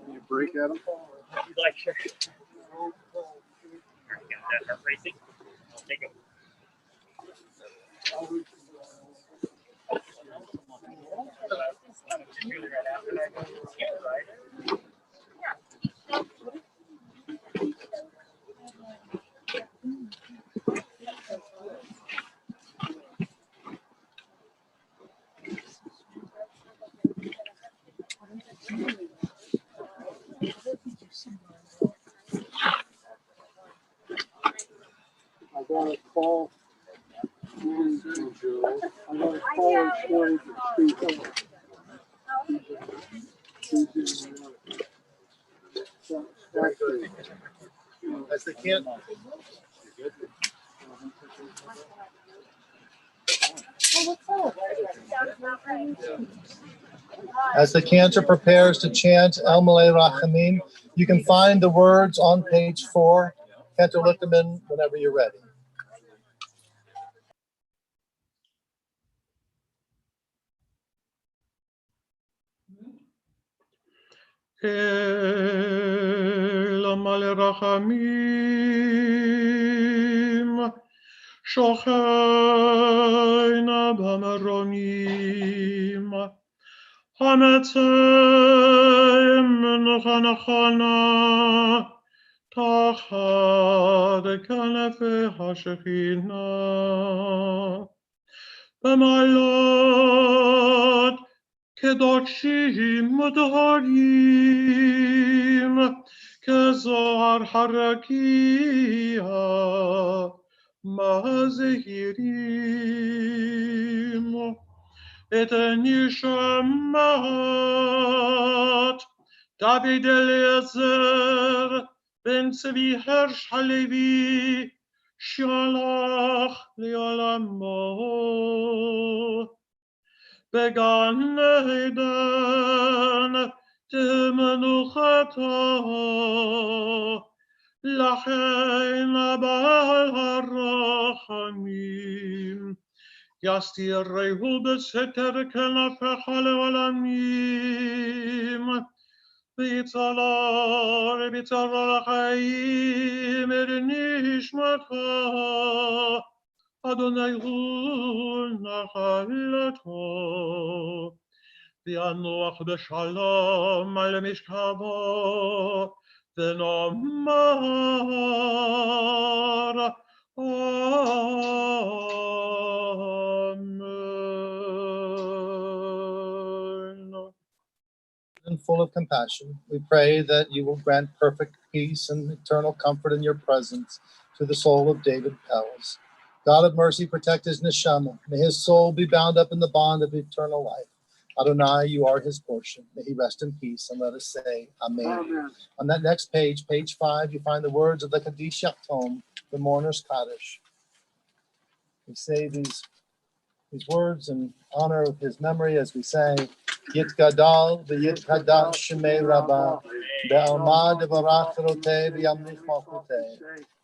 You break at them? You'd like sure. Got that heart racing. Take it. going to call I'm going to call and story to speak up. As the can As the cantor prepares to chant El Malay Rachamim, you can find the words on page 4. Cantor Lichterman, whenever you're ready. El Malay Rachamim, Shochein B'Maronim, Hametzem Nachana, Tachad Kanefe HaShechina, B'Malot Kedoshim Mudharim, Kezohar Harakia, Mazehirim, Et Nishamat, David Eliezer, Ben Tzvi Hersh Halevi, Shalach Le'olamo. Began Eden Temenuchata Lachen Abal Harachamim Yastirehu Beseter Kenafecha Le'olamim B'Yitzhar Chaim Nishmata Adonai hu nachalato, v'yanuach b'shalom al mishkavo, v'nomar amen. And full of compassion, we pray that you will grant perfect peace and eternal comfort in your presence to the soul of David Pells. God of mercy, protect his neshama. May his soul be bound up in the bond of eternal life. Adonai, you are his portion. May he rest in peace, and let us say Amen. Amen. On that next page, page 5, you find the words of the Kaddish Yatom, the mourner's Kaddish. We say these words in honor of his memory as we say, Yit Gadal, v'yit Kadal Shemei Rabbah, be'alma devarach roteh, v'yamlich malchuteh,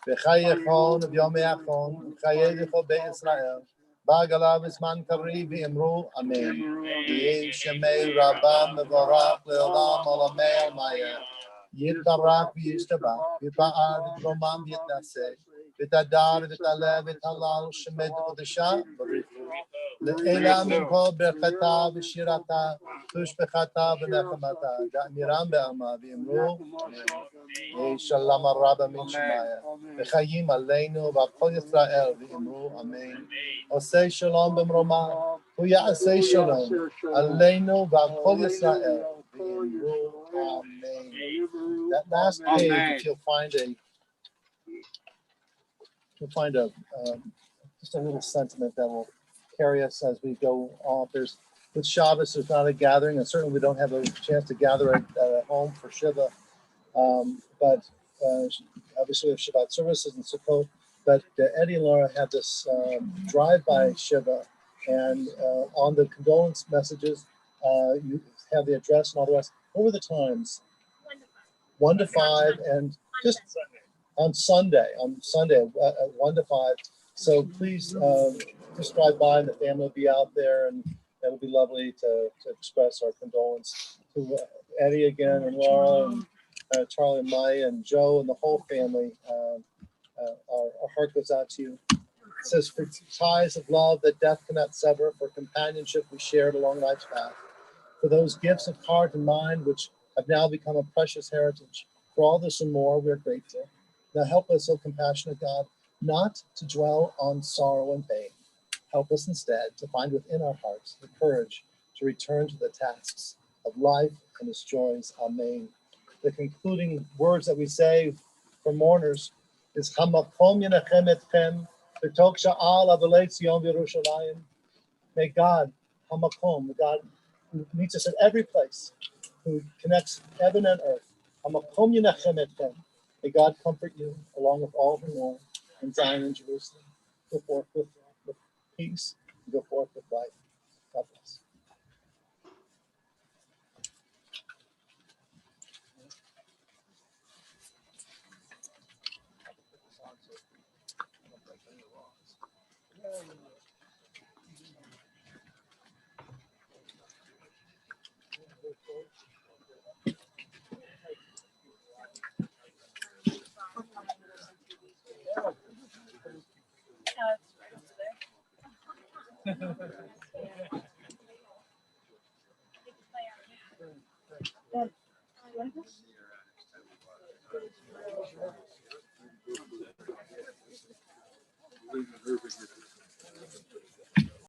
v'chayechon, v'yomeyachon, v'chayedecho be'Yisrael, ba'gala v'zman kari v'imru, Amen. Yeh Shemei Rabbah mevarach le'olam olamei almayeh, Yit barak v'yishtabach, v'ba'ad v'romam v'yitnaseh, v'tadar v'taleh v'talal shemed v'kodesha, Le'ela minko berchata v'shirata, tushbechata v'nechemata, da'miram be'ama v'imru, Yeh shalom rabba min shemaya, v'chayim aleinu v'kol Yisrael v'imru, Amen. Osei shalom b'mroma, hu ya'asei shalom, aleinu v'kol Yisrael v'imru, Amen. That last page, if you'll find a just a little sentiment that will carry us as we go off. With Shabbos, there's not a gathering, and certainly we don't have a chance to gather at home for Shiva. But obviously we have Shabbat services in Sukkot. But Eddie and Laura had this drive-by Shiva, and on the condolence messages, you have the address and all the rest. What were the times? 1 to 5, and just on Sunday at 1 to 5. So please just drive by, and the family will be out there, and it'll be lovely to express our condolence to Eddie again, and Laura, and Charlie, and Maya, and Joe, and the whole family. Our heart goes out to you. It says, for ties of love that death cannot sever, for companionship we shared along life's path, for those gifts of heart and mind which have now become a precious heritage. For all this and more, we are grateful. Now help us, O compassionate God, not to dwell on sorrow and pain. Help us instead to find within our hearts the courage to return to the tasks of life and its joys. Amen. The concluding words that we say for mourners is Hamakom Yenachem Etchem V'tok Sha'al Avalei Tzion V'Yerushalayim. May God, Hamakom, the God who meets us at every place, who connects heaven and earth, Hamakom Yenachem Etchem. May God comfort you along with all who mourn in Zion and Jerusalem. Go forth with peace, go forth with life. God bless. Perfect.